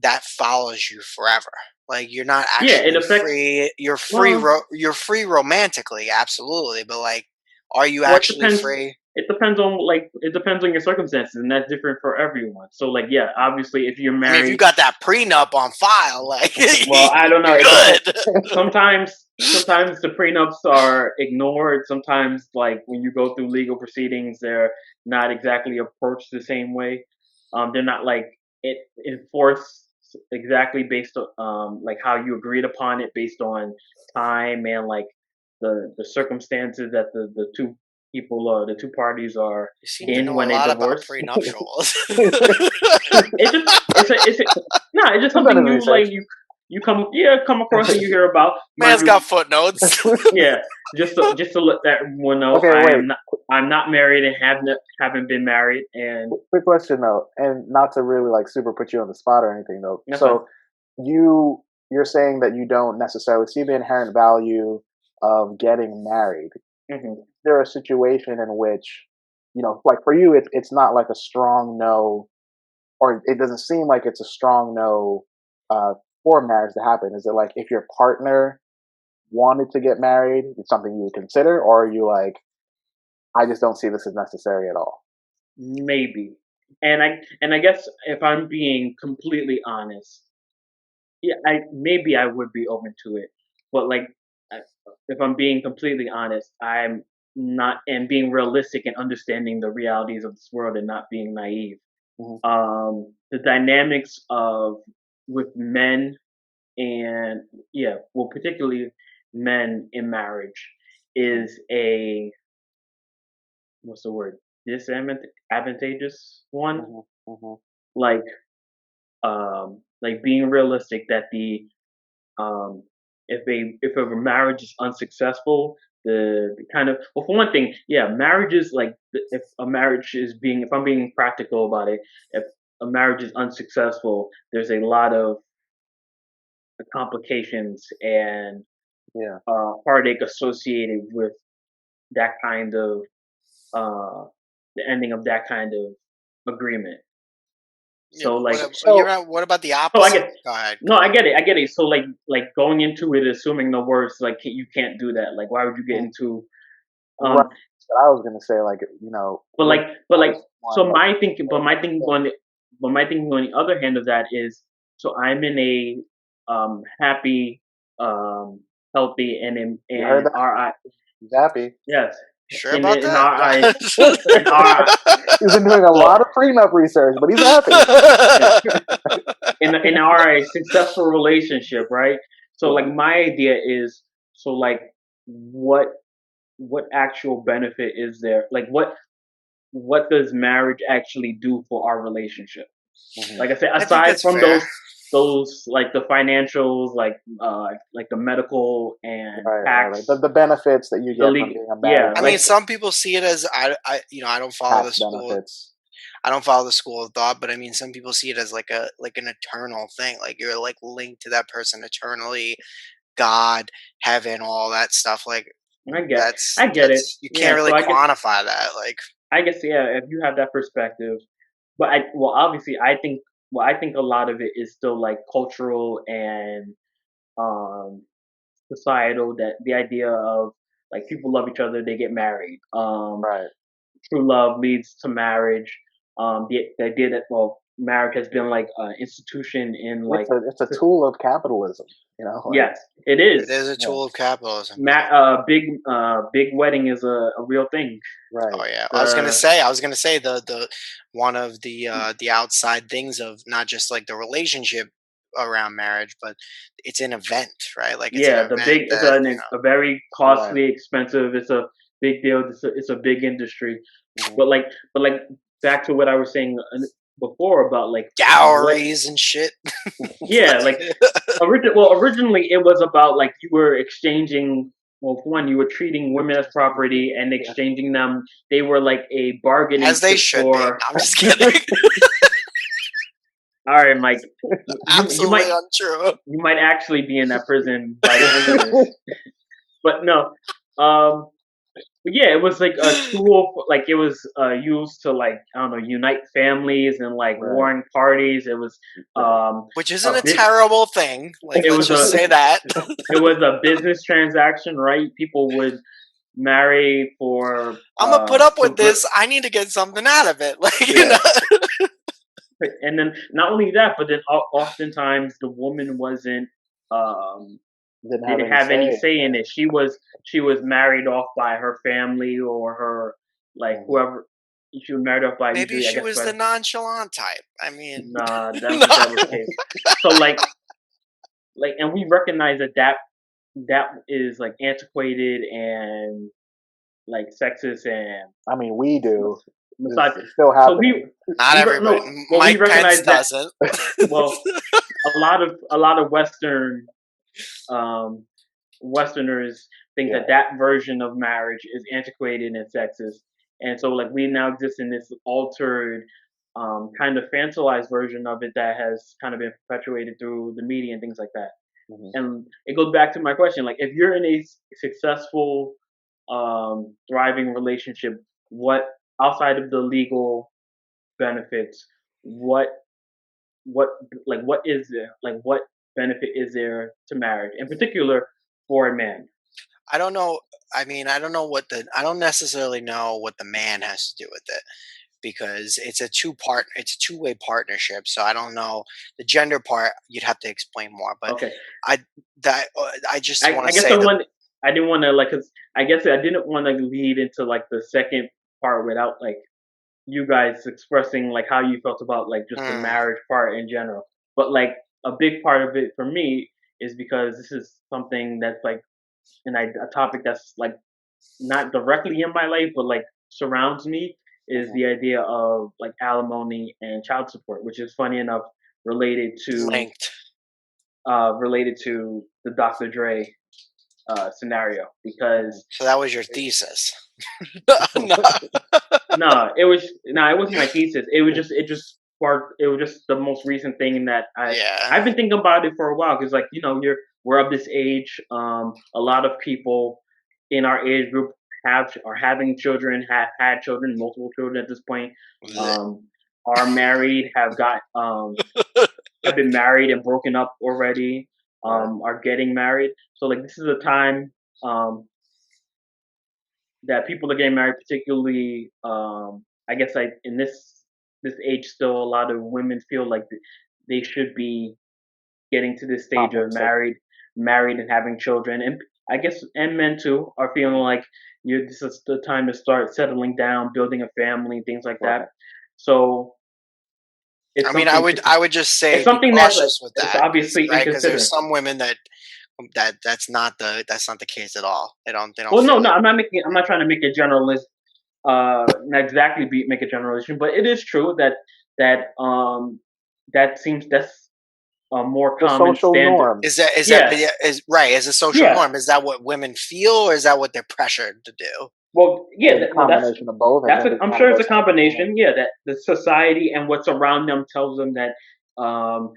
that follows you forever. Like you're not yeah, it actually affects. free. Well, You're free romantically, absolutely, but like, are you Well, actually free? it depends on your circumstances, and that's different for everyone. So like, yeah, obviously, if you're I mean, if you married, got that prenup on file, like well, I don't know. you're It depends. good. Sometimes the prenups are ignored. Sometimes, like when you go through legal proceedings, they're not exactly approached the same way. They're not like it enforced exactly based on like how you agreed upon it, based on time and like the circumstances that the two people or the two parties are You seem to in know a when they lot about divorce. prenuptials. It's just it's a no, it's just I've done something his you like research. you come across and you hear about. Mind Man's you, got footnotes. yeah, just to let everyone know, Okay, wait. I'm not married and haven't been married, and Quick question though, and not to really like super put you on the spot or anything though. that's fine. So you're saying that you don't necessarily see the inherent value of getting married. hmm Is there a situation in which, like for you, it's not like a strong no, or it doesn't seem like it's a strong no uh, for marriage to happen? Is it like if your partner wanted to get married, it's something you would consider, or are you like, I just don't see this as necessary at all? Maybe, and I guess if I'm being completely honest, yeah, I would be open to it, but like, I- if I'm being completely honest, I'm not, and being realistic and understanding the realities of this world and not being naive. Hmm. The dynamics of with men and yeah, well, particularly men in marriage is a what's the word, disadvantageous one. Hmm. Hmm. Like like being realistic that the um if a marriage is unsuccessful, the kind of, well, for one thing, yeah, marriage is like if a marriage is being, if I'm being practical about it, if a marriage is unsuccessful, there's a lot of complications and Yeah. heartache associated with that kind of uh the ending of that kind of agreement. Yeah, So but like, So what about the so I opposite? get, Go ahead. no, I get it, I get it. So like going into it assuming the worst, like you can't do that. Like why would you get mm, into right, um but I was gonna say like but with like but like one so like my thinking but my thinking yeah, on the but my thinking on the other hand of that is, so I'm in a happy, healthy, and you heard in that? our eye, He's happy. yes, Sure about in our eyes, that? in our, He's been doing a lot well, of prenup research, but he's happy. in our successful relationship, right? So Yeah. like my idea is, so like what actual benefit is there? Like what does marriage actually do for our relationship? Hmm. Like I said, I think aside that's from fair. those like the financials, like the medical and Right, right, right. The tax, the benefits that you the get from legal, being a married yeah, I mean, like person, some people see it as I don't follow the tax school. benefits. I don't follow the school of thought, but I mean, some people see it as like an eternal thing. Like you're like linked to that person eternally, God, heaven, all that stuff. Like I get it. you can't Yeah, so really quantify that. Like I guess yeah, if you have that perspective, but obviously I think a lot of it is still like cultural and um societal, that the idea of like people love each other, they get married. Right. True love leads to marriage. The idea that, well, marriage has been like an institution in like, It's a tool of capitalism. Like yes, it it is. is a yeah, tool of capitalism. Yeah. Big wedding is a real thing. right. Oh yeah. The I was gonna say the one of the outside things of not just like the relationship around marriage, but it's an event, right? Like it's an Yeah, the event big, that a very Right. costly, expensive. It's a big deal. It's a big industry. Hmm. But like back to what I was saying before about like what, dowries and shit. yeah, like originally it was about like you were exchanging. Well, for one, you were treating women as property and Yeah. exchanging them. They were like a bargaining As they chip should be. for. I'm just kidding. All right, Mike, you Absolutely untrue. might actually be in that prison by the end of this. But no, um, but yeah, it was like a tool. Like it was used to, like, I don't know, unite families and like Right. warring parties. It was Right. Which isn't a a bit. terrible thing. Like It let's was just a say that. it was a business transaction, right? People would marry for I'm gonna put up with this. I need to get something out of it. Like you Yeah. know. and then not only that, but then oftentimes the woman wasn't um Didn't have didn't any have any say. say in it. She was married off by her family or her, like, Hmm. whoever. She was married off by, Maybe usually, I she guess, was by, the nonchalant type. I mean, nah, I don't no. think that was the case. So and we recognize that that is like antiquated and like sexist and I mean, we do. misogynist. It's still So happening. Not everybody. no, well, we Mike Pence recognize that. doesn't. Well, a lot of um, Westerners think Yeah. that that version of marriage is antiquated and sexist, and so like we now exist in this altered, kind of fantasized version of it that has kind of been perpetuated through the media and things like that. Hmm. And it goes back to my question: like, if you're in a successful, thriving relationship, what outside of the legal benefits, what what what is there? Like, what benefit is there to marriage, in particular for a man? I don't know. I mean, I don't know what the. I don't necessarily know what the man has to do with it because it's a two-way partnership. So I don't know the gender part. You'd have to explain more. But Okay, I I just want I to guess I say that. want. I didn't want to like, cause I guess I didn't want to lead into like the second part without like you guys expressing like how you felt about like just the Hmm, marriage part in general. But like a big part of it for me is because this is something that's like a topic that's like not directly in my life, but like surrounds me, is Hmm. the idea of like alimony and child support, which is funny enough related to linked. the Dr. Dre scenario Hmm. because So that was your thesis. No. it wasn't my thesis. It just sparked. It was just the most recent thing that Yeah. I've been thinking about it for a while because like we're of this age. A lot of people in our age group are having children, have had children, multiple children at this point. Blech. Um, are married, have been married and broken up already. Right. Are getting married. So like this is a time um that people are getting married, particularly I guess like in this age still a lot of women feel like they should be getting to this stage of Compensate. married and having children, and I guess and men too are feeling like this is the time to start settling down, building a family, things like Right. that. So it's I mean, something I would just it's say be something that's like cautious with it's that, obviously in right? Because there's consider. some women that that's not the case at all. They don't Well, feel no, like. I'm not trying to make a generalist not exactly make a generalization, but it is true that that that's a more The common social standard. norm. Is that Yeah, yeah, is right? Is a social yeah. norm? Is that what women feel, or is that what they're pressured to do? Well, I yeah. think a No, combination of both. I think it I'm kind of sure it's a goes hand in hand. combination. Yeah, that the society and what's around them tells them that um,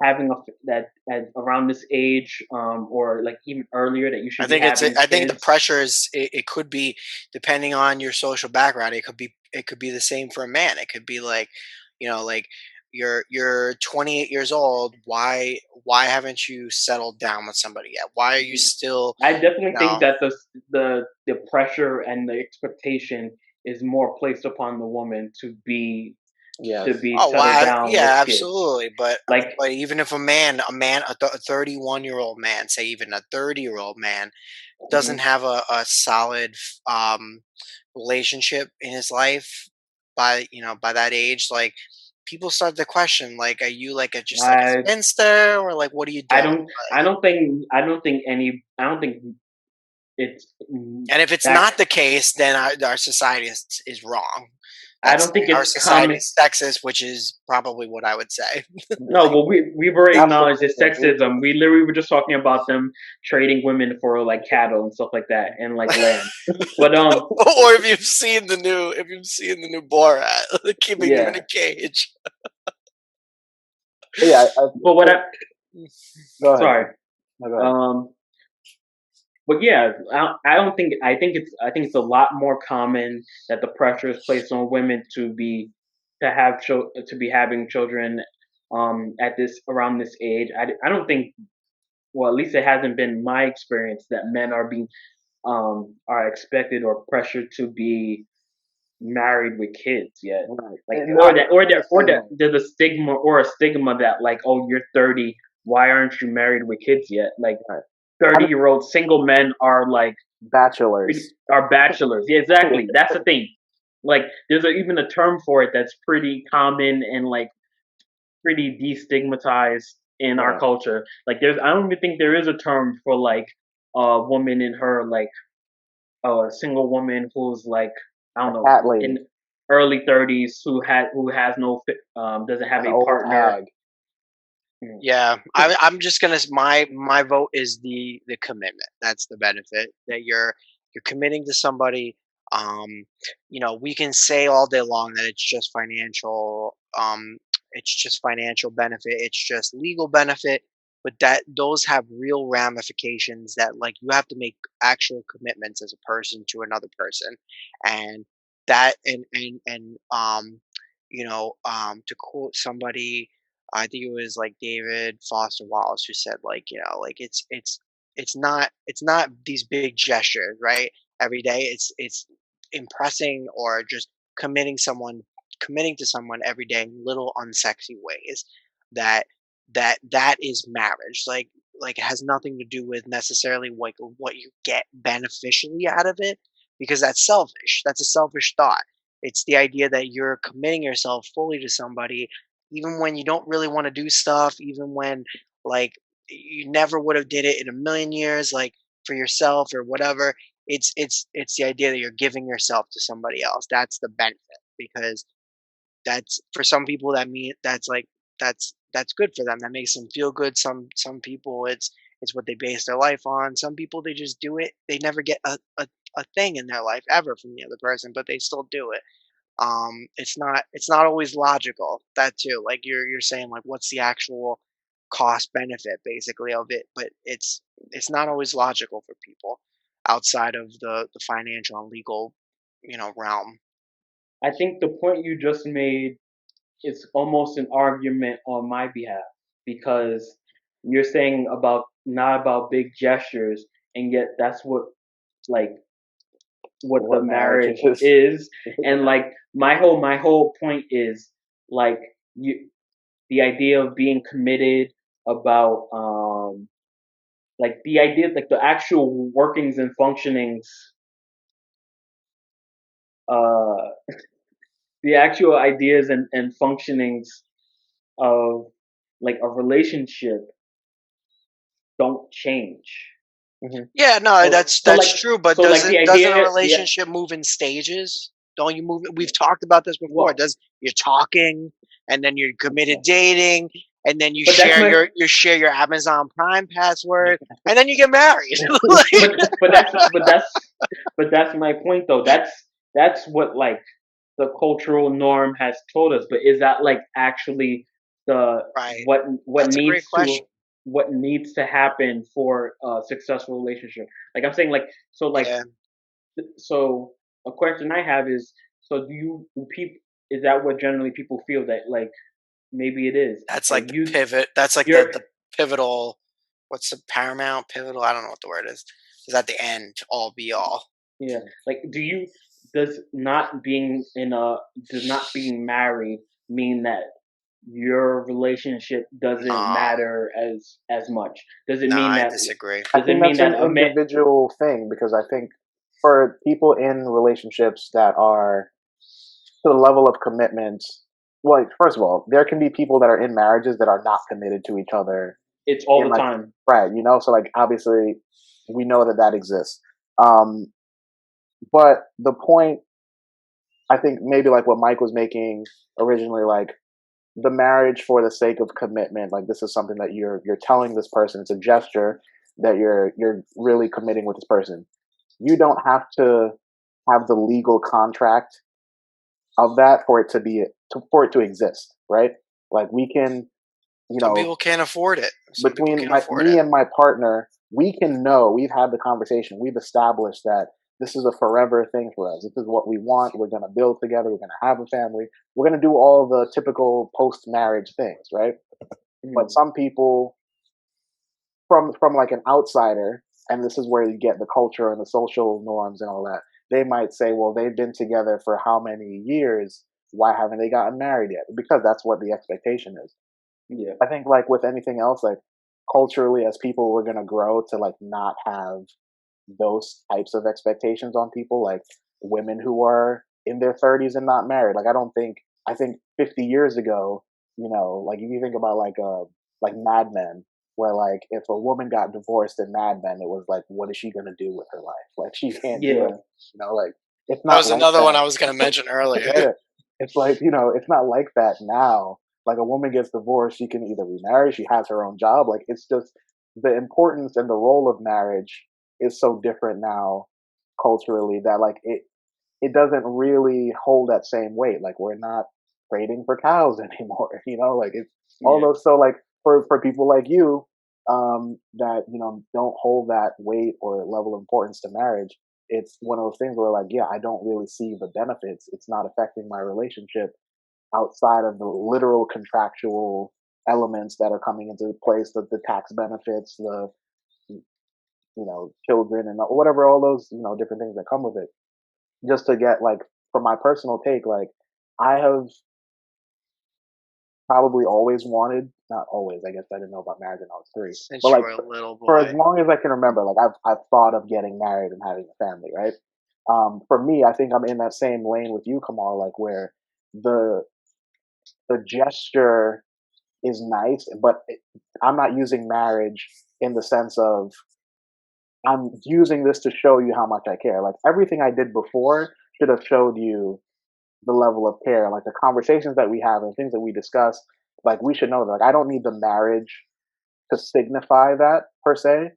having that at around this age or like even earlier that you should be having I think the kids. pressure is it could be depending on your social background. It could be the same for a man. It could be like, like you're 28 years old. Why haven't you settled down with somebody yet? Why are you still, I definitely you think know? that the pressure and the expectation is more placed upon the woman to Yes. be Oh, settled why? down with Yeah, kids. absolutely. Like But even if a 31-year-old man, say even a 30-year-old man, doesn't mhm. have a solid relationship in his life by that age, like people start to question, like, are you like just like a I spinster, or like what are you doing? I don't think any I don't think it's And if it's that not the case, then our society is wrong. I That's don't think our it's society common. is sexist, which is probably what I would say. No, well, we've already acknowledged this Absolutely. sexism. We literally were just talking about them trading women for like cattle and stuff like that, and like land. But Or if you've seen the new Borat, keeping him in a yeah. cage. But yeah, But what so I go ahead. sorry. No, go ahead. Um, but yeah, I don't think I think it's a lot more common that the pressure is placed on women to be having children at this around this age. I don't think, well, at least it hasn't been my experience that men are expected or pressured to be married with kids yet. Right. Like And not not the or same that way. there's a stigma that like, oh, you're 30, why aren't you married with kids yet? Like Right. I mean, 30-year-old single men are like bachelors. are bachelors. Yeah, exactly. That's the thing. Like there's even a term for it that's pretty common and like pretty destigmatized in our Right. culture. Like I don't even think there is a term for like a woman in her like a single woman who's like I A don't know cat lady. in early 30s who has no doesn't have An a old partner. hag. Yeah, I'm just gonna my vote is the commitment. That's the benefit that you're committing to somebody. Um, we can say all day long that it's just financial benefit, it's just legal benefit, but that those have real ramifications that like you have to make actual commitments as a person to another person, and that to quote somebody, I think it was like David Foster Wallace who said like, like it's not these big gestures, right? Every day it's impressing or just committing someone committing to someone every day in little unsexy ways that that is marriage. Like it has nothing to do with necessarily like what you get beneficially out of it because that's selfish. That's a selfish thought. It's the idea that you're committing yourself fully to somebody even when you don't really want to do stuff, even when like you never would have did it in a million years, like for yourself or whatever. It's the idea that you're giving yourself to somebody else. That's the benefit because that's for some people that mean that's like that's good for them. That makes them feel good. Some people it's what they base their life on. Some people they just do it. They never get a thing in their life ever from the other person, but they still do it. It's not always logical, that too, like you're saying like what's the actual cost benefit basically of it, but it's not always logical for people outside of the financial and legal realm. I think the point you just made is almost an argument on my behalf because you're saying about not about big gestures, and yet that's like what the What marriage marriage is. is, and like my whole point is like you the idea of being committed about like the idea like the actual workings and functionings uh the actual ideas and functionings of like a relationship don't change. Hmm. Yeah, no, So that's so like that's true, but so like the doesn't a idea the relationship move in stages? Don't you move we've talked about this before. well Does you're talking and then you're committed dating and then but that's my you share your Amazon Prime password and then you get married. Like, but that's my point though. That's what like the cultural norm has told us. But is that like actually the right. what That's a great needs to question. happen for a successful relationship? Like I'm saying, like Yeah. so a question I have is, so do people, is that what generally people feel, that like maybe it is That's that like the pivot. That's like you're the pivotal what's the paramount pivotal? I don't know what the word is. Is at the end all be all. yeah, like does not being in a does not being married mean that your relationship doesn't No. matter as much? Does it No, mean I that disagree. I does it think mean that's that an a man individual thing because I think for people in relationships that are to the level of commitment, well, first of all, there can be people that are in marriages that are not committed to each other it's all in the like time? right, so like obviously we know that that exists. Um, but the point I think maybe like what Mike was making originally, like the marriage for the sake of commitment, like this is something that you're telling this person, it's a gesture that you're really committing with this person. You don't have to have the legal contract of that for it to for it to exist, right? Like we can, you Some know, people can't afford it. Some people between can't afford me it. and my partner, we can know, we've had the conversation, we've established that this is a forever thing for us. This is what we want. We're going to build together. We're going to have a family. We're going to do all the typical post marriage things, right? But Mhm. some people, from like an outsider, and this is where you get the culture and the social norms and all that, they might say, well, they've been together for how many years? Why haven't they gotten married yet? Because that's what the expectation is. Yeah. I think like with anything else, like culturally as people, we're gonna grow to like not have those types of expectations on people, like women who are in their 30s and not married. Like I think 50 years ago, like if you think about like Mad Men, where like if a woman got divorced in Mad Men, it was like, what is she gonna do with her life? Like she can't do it. Yeah. Like it's That not was like another one that. I was going to mention earlier. Yeah. It's like, it's not like that now. Like a woman gets divorced, she can either remarry, she has her own job. Like it's just the importance and the role of marriage is so different now culturally that like it doesn't really hold that same weight. Like we're not trading for cows anymore, like it's all Yeah. those. So like for people like you, that don't hold that weight or level of importance to marriage, it's one of those things where like, yeah, I don't really see the benefits. It's not affecting my relationship outside of the literal contractual elements that are coming into place, the tax benefits, the children and whatever, all those different things that come with it. Just to get like, from my personal take, like I have probably always wanted, not always, I guess I didn't know about marriage when I was 3, Since but you like were a little for as boy. long as I can remember, like I've thought of getting married and having a family, right? For me, I think I'm in that same lane with you, Kamal, like where the the gesture is nice, but I'm not using marriage in the sense of I'm using this to show you how much I care. Like everything I did before should have showed you the level of care, like the conversations that we have and things that we discuss. Like we should know that. Like I don't need the marriage to signify that per se,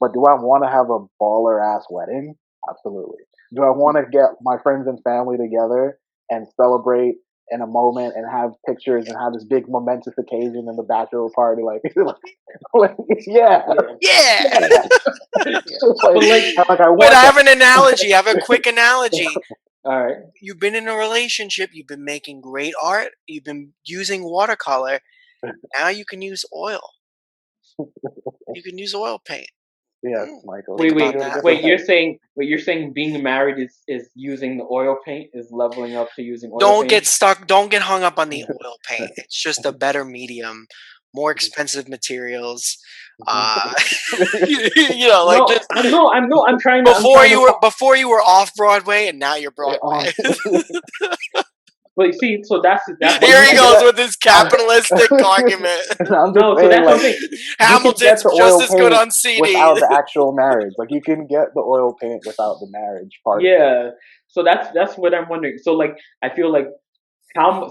but do I want to have a baller ass wedding? Absolutely. Do I want to get my friends and family together and celebrate in a moment and have pictures and have this big momentous occasion in the bachelor party? Like, like yeah, Yeah. yeah. But like, like I Wait, want I that. have an analogy. I have a quick analogy. all right, You've been in a relationship. You've been making great art. You've been using watercolor. Now you can use oil. You can use oil paint. Yes, Mm, Michael. think wait, about wait, You're a that. different wait. type. You're saying being married is using the oil paint, is leveling up to using oil Don't get paint. stuck. Don't get hung up on the oil paint. It's just a better medium, more expensive materials. Like No, just I'm trying to, before you were off Broadway and now you're Broadway. but you see, so that's what Here he I goes guess. with his capitalistic argument. I'm just No, so saying, that's what I'm like, saying. you can get Hamilton's the just oil as good paint on CD. without the actual marriage. Like, you can get the oil paint without the marriage part of it. Yeah. So that's what I'm wondering. So like, I feel like how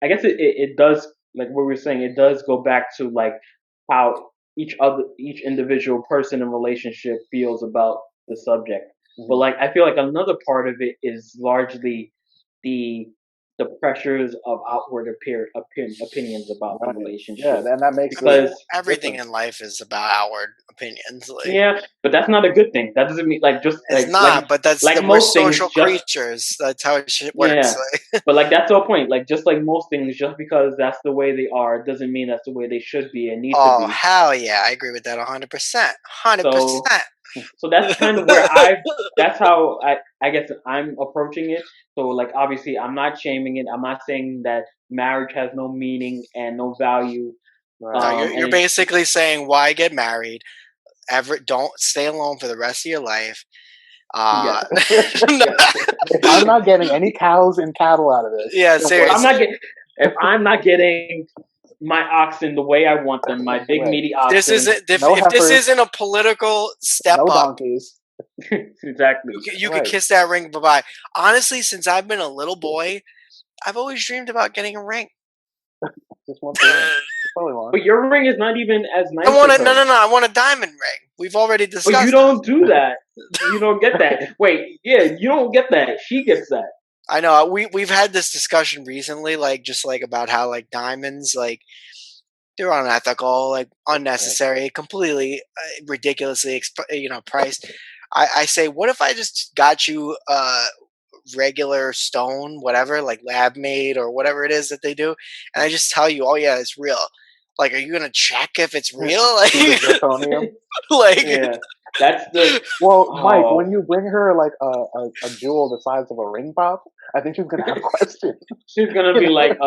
I guess it does, like what we were saying, it does go back to like how each individual person in relationship feels about the subject. But Mhm. like I feel like another part of it is largely the the pressures of outward opinions about the Right. Yeah, relationship. and that makes I mean, the Because everything difference. in life is about outward opinions. Like yeah, but that's not a good thing. That doesn't mean like just it's not, but like we're most things, social just creatures. That's how shit works. yeah. Like, But like that's the whole point. Like just like most things, just because that's the way they are doesn't mean that's the way they should be and need to oh be. hell yeah, I agree with that 100%. So 100%. so that's kind of where that's how I guess I'm approaching it. So like obviously I'm not shaming it. I'm not saying that marriage has no meaning and no value. No, Right. you're And basically saying why get married? Ever don't stay alone for the rest of your life. Uh, yes, yes. If I'm not getting any cows and cattle out of this, yeah, then If I'm seriously. not getting if I'm not getting my oxen the way I want them, my big right. meaty This oxen. isn't No if this heifers, isn't a political step no up. donkeys. Exactly. You could Right. kiss that ring bye bye. Honestly, since I've been a little boy, I've always dreamed about getting a ring. Just want the ring. That's all we want. But your ring is not even as I nice want as a no no hers. no. I want a diamond ring. We've already But you discussed don't do that. You don't get that. Wait, yeah, you don't get that. She gets that. I know we've had this discussion recently, like just like about how like diamonds, like they're unethical, like Right. unnecessary, completely ridiculously, priced. I say, what if I just got you a regular stone, whatever, like lab made or whatever it is that they do, and I just tell you, oh yeah, it's real. Like, are you gonna check if it's real? Like, Cubic zirconium. like Yeah, that's the. Well, Mike, Oh, when you bring her like a jewel the size of a ring pop, I think she's gonna have questions. she's gonna be like,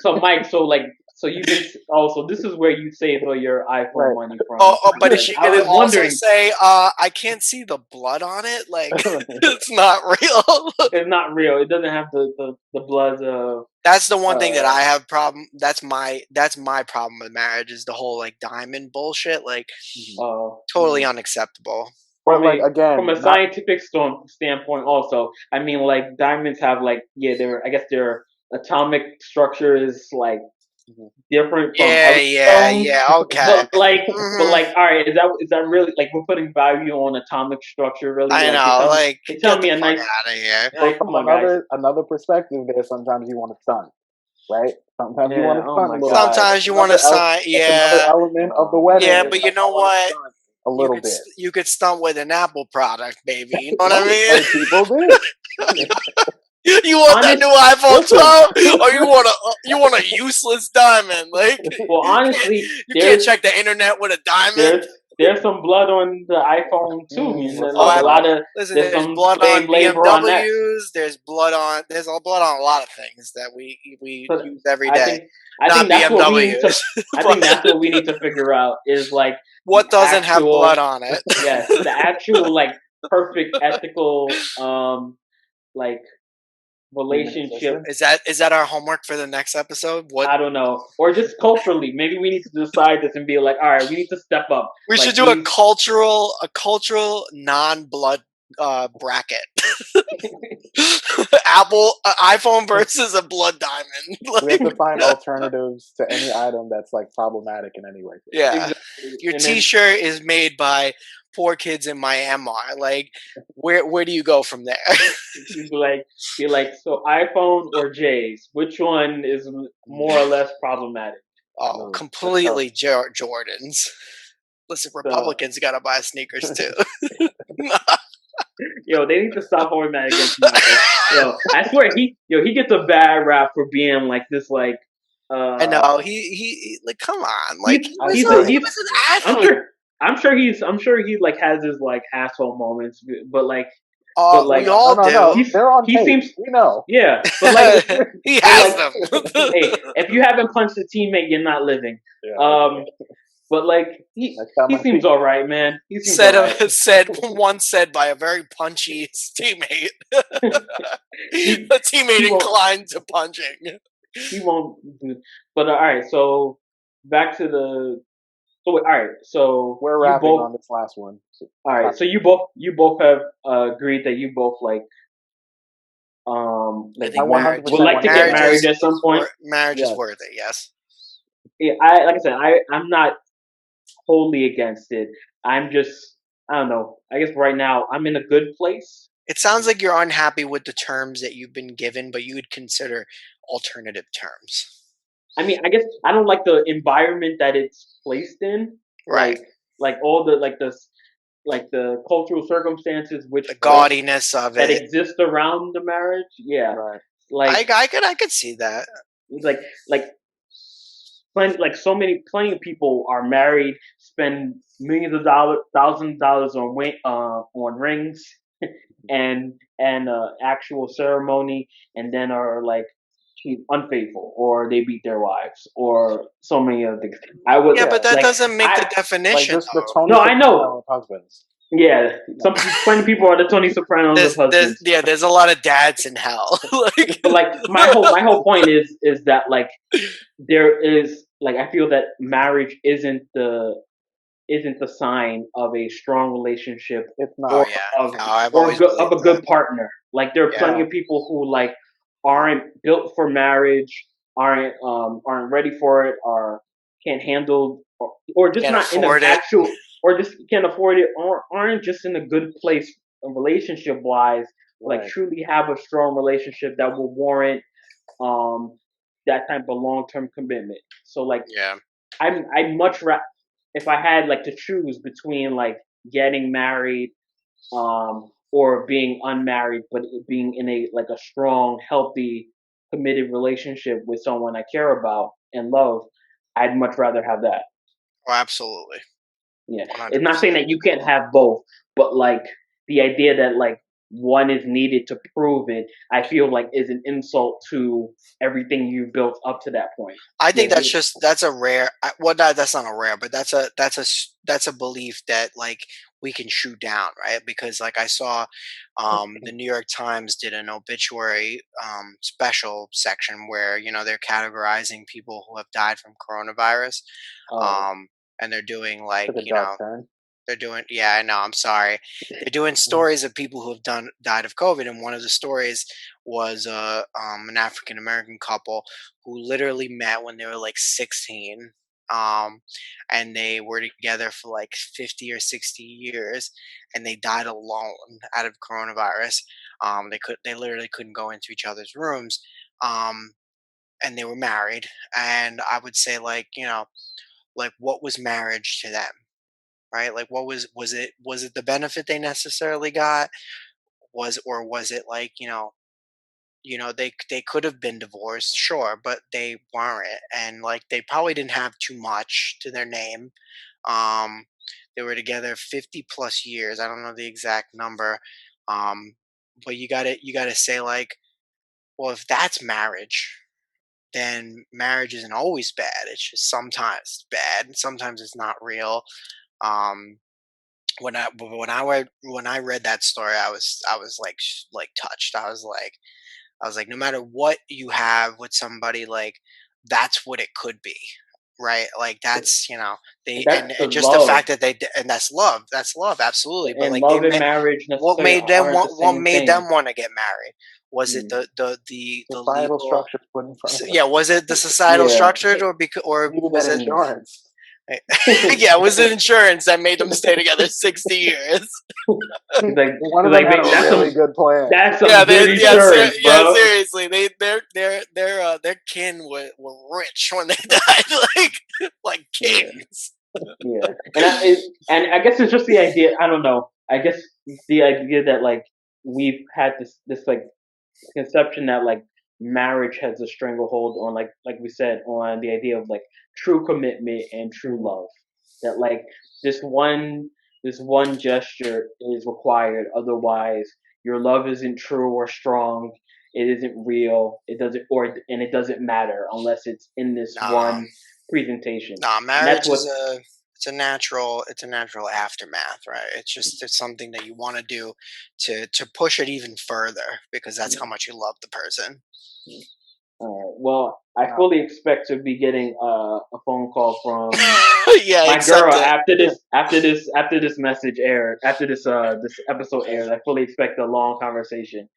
so Mike, so you've been, so this is where you save all your iPhone Right. money from, but is because she I gonna was also wondering, say, I can't see the blood on it? Like, it's not real. it's not real. It doesn't have the blood of. That's the one thing that Uh, I have problem. That's my problem with marriage is the whole like diamond bullshit. Like, Mhm. totally unacceptable. But from like from again, a not scientific standpoint also, I mean, like diamonds have like, yeah, their, I guess their atomic structure is like different from Yeah, other yeah, stones. yeah. Okay. But Hmm. like, all right, is that really like we're putting value on atomic structure? Really, I like know. Like, they tell get me the a fuck nice out of here. Well, like, from come on, guys. another perspective, there sometimes you want to stunt, right? Sometimes you want Yeah. to Oh stunt a my little bit. God. Sometimes you want to sign. That's another Yeah, element of the Oh wedding. yeah, man. Is but you like I know want to what? stunt a little bit. You could stunt with an Apple product, baby. You know what I Right? mean? Like people do. You want that Honest. new iPhone Listen, 12, or you want a useless diamond? Like, Well, you can't honestly, you can't check the internet with a diamond. there's some blood on the iPhone too. You know, what's Oh, like up, a I, lot bro? of listen. there's There's some blood slave on labor on that. BMWs. There's a blood on a lot of things that we So use every I day. think I think Not that's what we need to. BMWs, I but think that's what we need to figure out is like the what doesn't have blood actual, on it? yes, the actual like perfect ethical like relationship. Existence. Is that our homework for the next episode? What I don't know, or just culturally, maybe we need to decide this and be like, all right, we need to step up. we Like should do we, a cultural non-blood bracket. Apple iPhone versus a blood diamond. We have to Like, find alternatives to any item that's like problematic in any way. yeah, exactly, your and then T-shirt is made by poor kids in Myanmar. Like, where do you go from there? you'd be like, so iPhone or J's, which one is more or less problematic? Oh, No, that's tough. completely Jordans. Listen, So, Republicans gotta buy sneakers too. yo, they need to stop holding that against Michael. Yo, I swear he gets a bad rap for being like this, like, I uh, know like, come on, like he's I he's still a hate he's. him he was for an that. athlete. I'm sure he like has his like asshole moments, but like, We No, all no, no. do. he's They're on he tape. seems We know. yeah, He but has like, them. hey, if you haven't punched a teammate, you're not living. Yeah. Um, but like Next time he I see seems all right, man. He seems all said right. said by a very punchy teammate. he A teammate he won't inclined to punching. he won't do. But all right, so back to the. So all right, so we're you wrapping both. on this last one. So, All right, so you both have agreed that you both I like I think one marriage would like to get married at some point. marriage is Yes. worth it. Yes. Yeah, I like I said, I'm not wholly against it. I'm just I don't know. I guess right now I'm in a good place. It sounds like you're unhappy with the terms that you've been given, but you would consider alternative terms. I mean, I guess I don't like the environment that it's placed in, Right. like all the like the cultural circumstances The which gaudiness of that it. exist around the marriage. Yeah, Right. like I could see that. like plenty of people are married, spend millions of dollars, thousands of dollars on rings and actual ceremony, and then are like unfaithful or they beat their wives or so many other things. I would Yeah, but Yeah. that like doesn't make the I Like definition just the though. Tony no I know Soprano of husbands. yeah plenty of people are the Tony Sopranos of husbands. There's a lot of dads in hell. Like, But like my whole point is that like there is like I feel that marriage isn't the sign of a strong relationship It's oh or not. yeah, of no, I've always of believed a that. good partner. Like there are Yeah, plenty Yeah. of people who like aren't built for marriage, aren't ready for it, or can't handle, or just can't not in the afford it. actual, or just can't afford it, or aren't just in a good place relationship wise. Like Right. truly have a strong relationship that will warrant um that type of long term commitment. So like Yeah, I'd much rather if I had like to choose between like getting married or being unmarried but being in a like a strong healthy committed relationship with someone I care about and love, I'd much rather have that. oh, absolutely, Yeah, it's not 100%. saying that you can't have both, but like the idea that like one is needed to prove it, I feel like is an insult to everything you've built up to that point. I Yeah, think that's a rare. Well, not that's not a rare, but that's a belief that like we can shoot down, right? Because like I saw, the New York Times did an obituary special section where they're categorizing people who have died from coronavirus, oh um, and they're doing like Took a dark turn. They're doing, yeah, I know. I'm sorry. They're doing stories of people who have died of COVID, and one of the stories was an African American couple who literally met when they were like 16, um, and they were together for like 50 or 60 years, and they died alone out of coronavirus. They literally couldn't go into each other's rooms, um, and they were married. And I would say, like, like, what was marriage to them? Right? Like, what was it the benefit they necessarily got? Was it like, they could have been divorced, sure, but they weren't, and like they probably didn't have too much to their name. Um, they were together 50 plus years. I don't know the exact number. Um, but you gotta say, like, well, if that's marriage, then marriage isn't always bad. It's just sometimes bad, and sometimes it's not real. Um, when I read that story, I was like like touched. I was like, no matter what you have with somebody, like, that's what it could be, right? Like, that's, And they that's the and just the love. fact that and that's love, absolutely. But And like, they love and met. marriage What necessarily made them aren't the want? What same made thing. them want to get married? Was it Mm. the Societal legal? structures put in front of Yeah, us. was it the societal Yeah. structures, or Needed was that it? Mm. insurance. Yeah, was it insurance that made them stay together 60 years? He's like, One he's of them like, had a that's really some, good plan. that's Yeah, some good insurance, yeah, bro. seriously. Their kin were rich when they died, like Yeah, kings. yeah. And I guess it's just the idea. I don't know. I guess it's the idea that like we've had this like conception that like marriage has a stranglehold on like we said on the idea of like true commitment and true love. That like this one this one gesture is required, otherwise your love isn't true or strong. It isn't real. It doesn't matter unless it's in this Nah, one presentation. nah. And that's Marriage what is it's a natural aftermath, right? It's something that you want to do to push it even further because that's how much you love the person. well, I Uh, fully expect to be getting a phone call from Yeah, my girl accept it. after this message aired, after this episode airs. I fully expect a long conversation.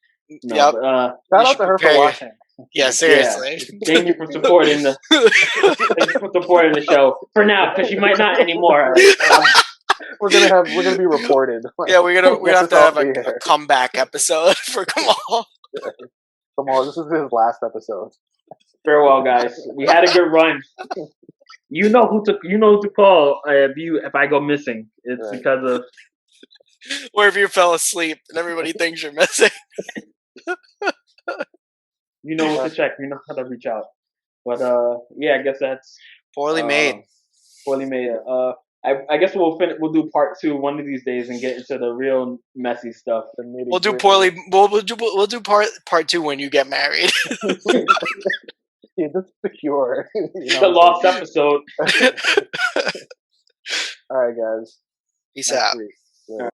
No, Yep. but You Shout out should to her for prepare. watching. Yeah, yeah. seriously. Thank you for supporting the Thank you for supporting the show for now, because she might not anymore. Like, We're gonna be reported. Like, Yeah, we're gonna get have this to off have the a air. comeback episode for Kamal. Come on, this is his last episode. farewell, guys. We had a good run. You know who to call if I go missing. It's Right. because of Or if you fell asleep and everybody thinks you're missing. you know what to check. You know how to reach out. But yeah, I guess that's Poorly uh made. fully made. I guess we'll do part two one of these days and get into the real messy stuff. The We'll nitty do gritty. poorly. We'll do part two when you get married. Yeah, this is the cure. The lost episode. All right, guys. Peace Next out. week. Yeah.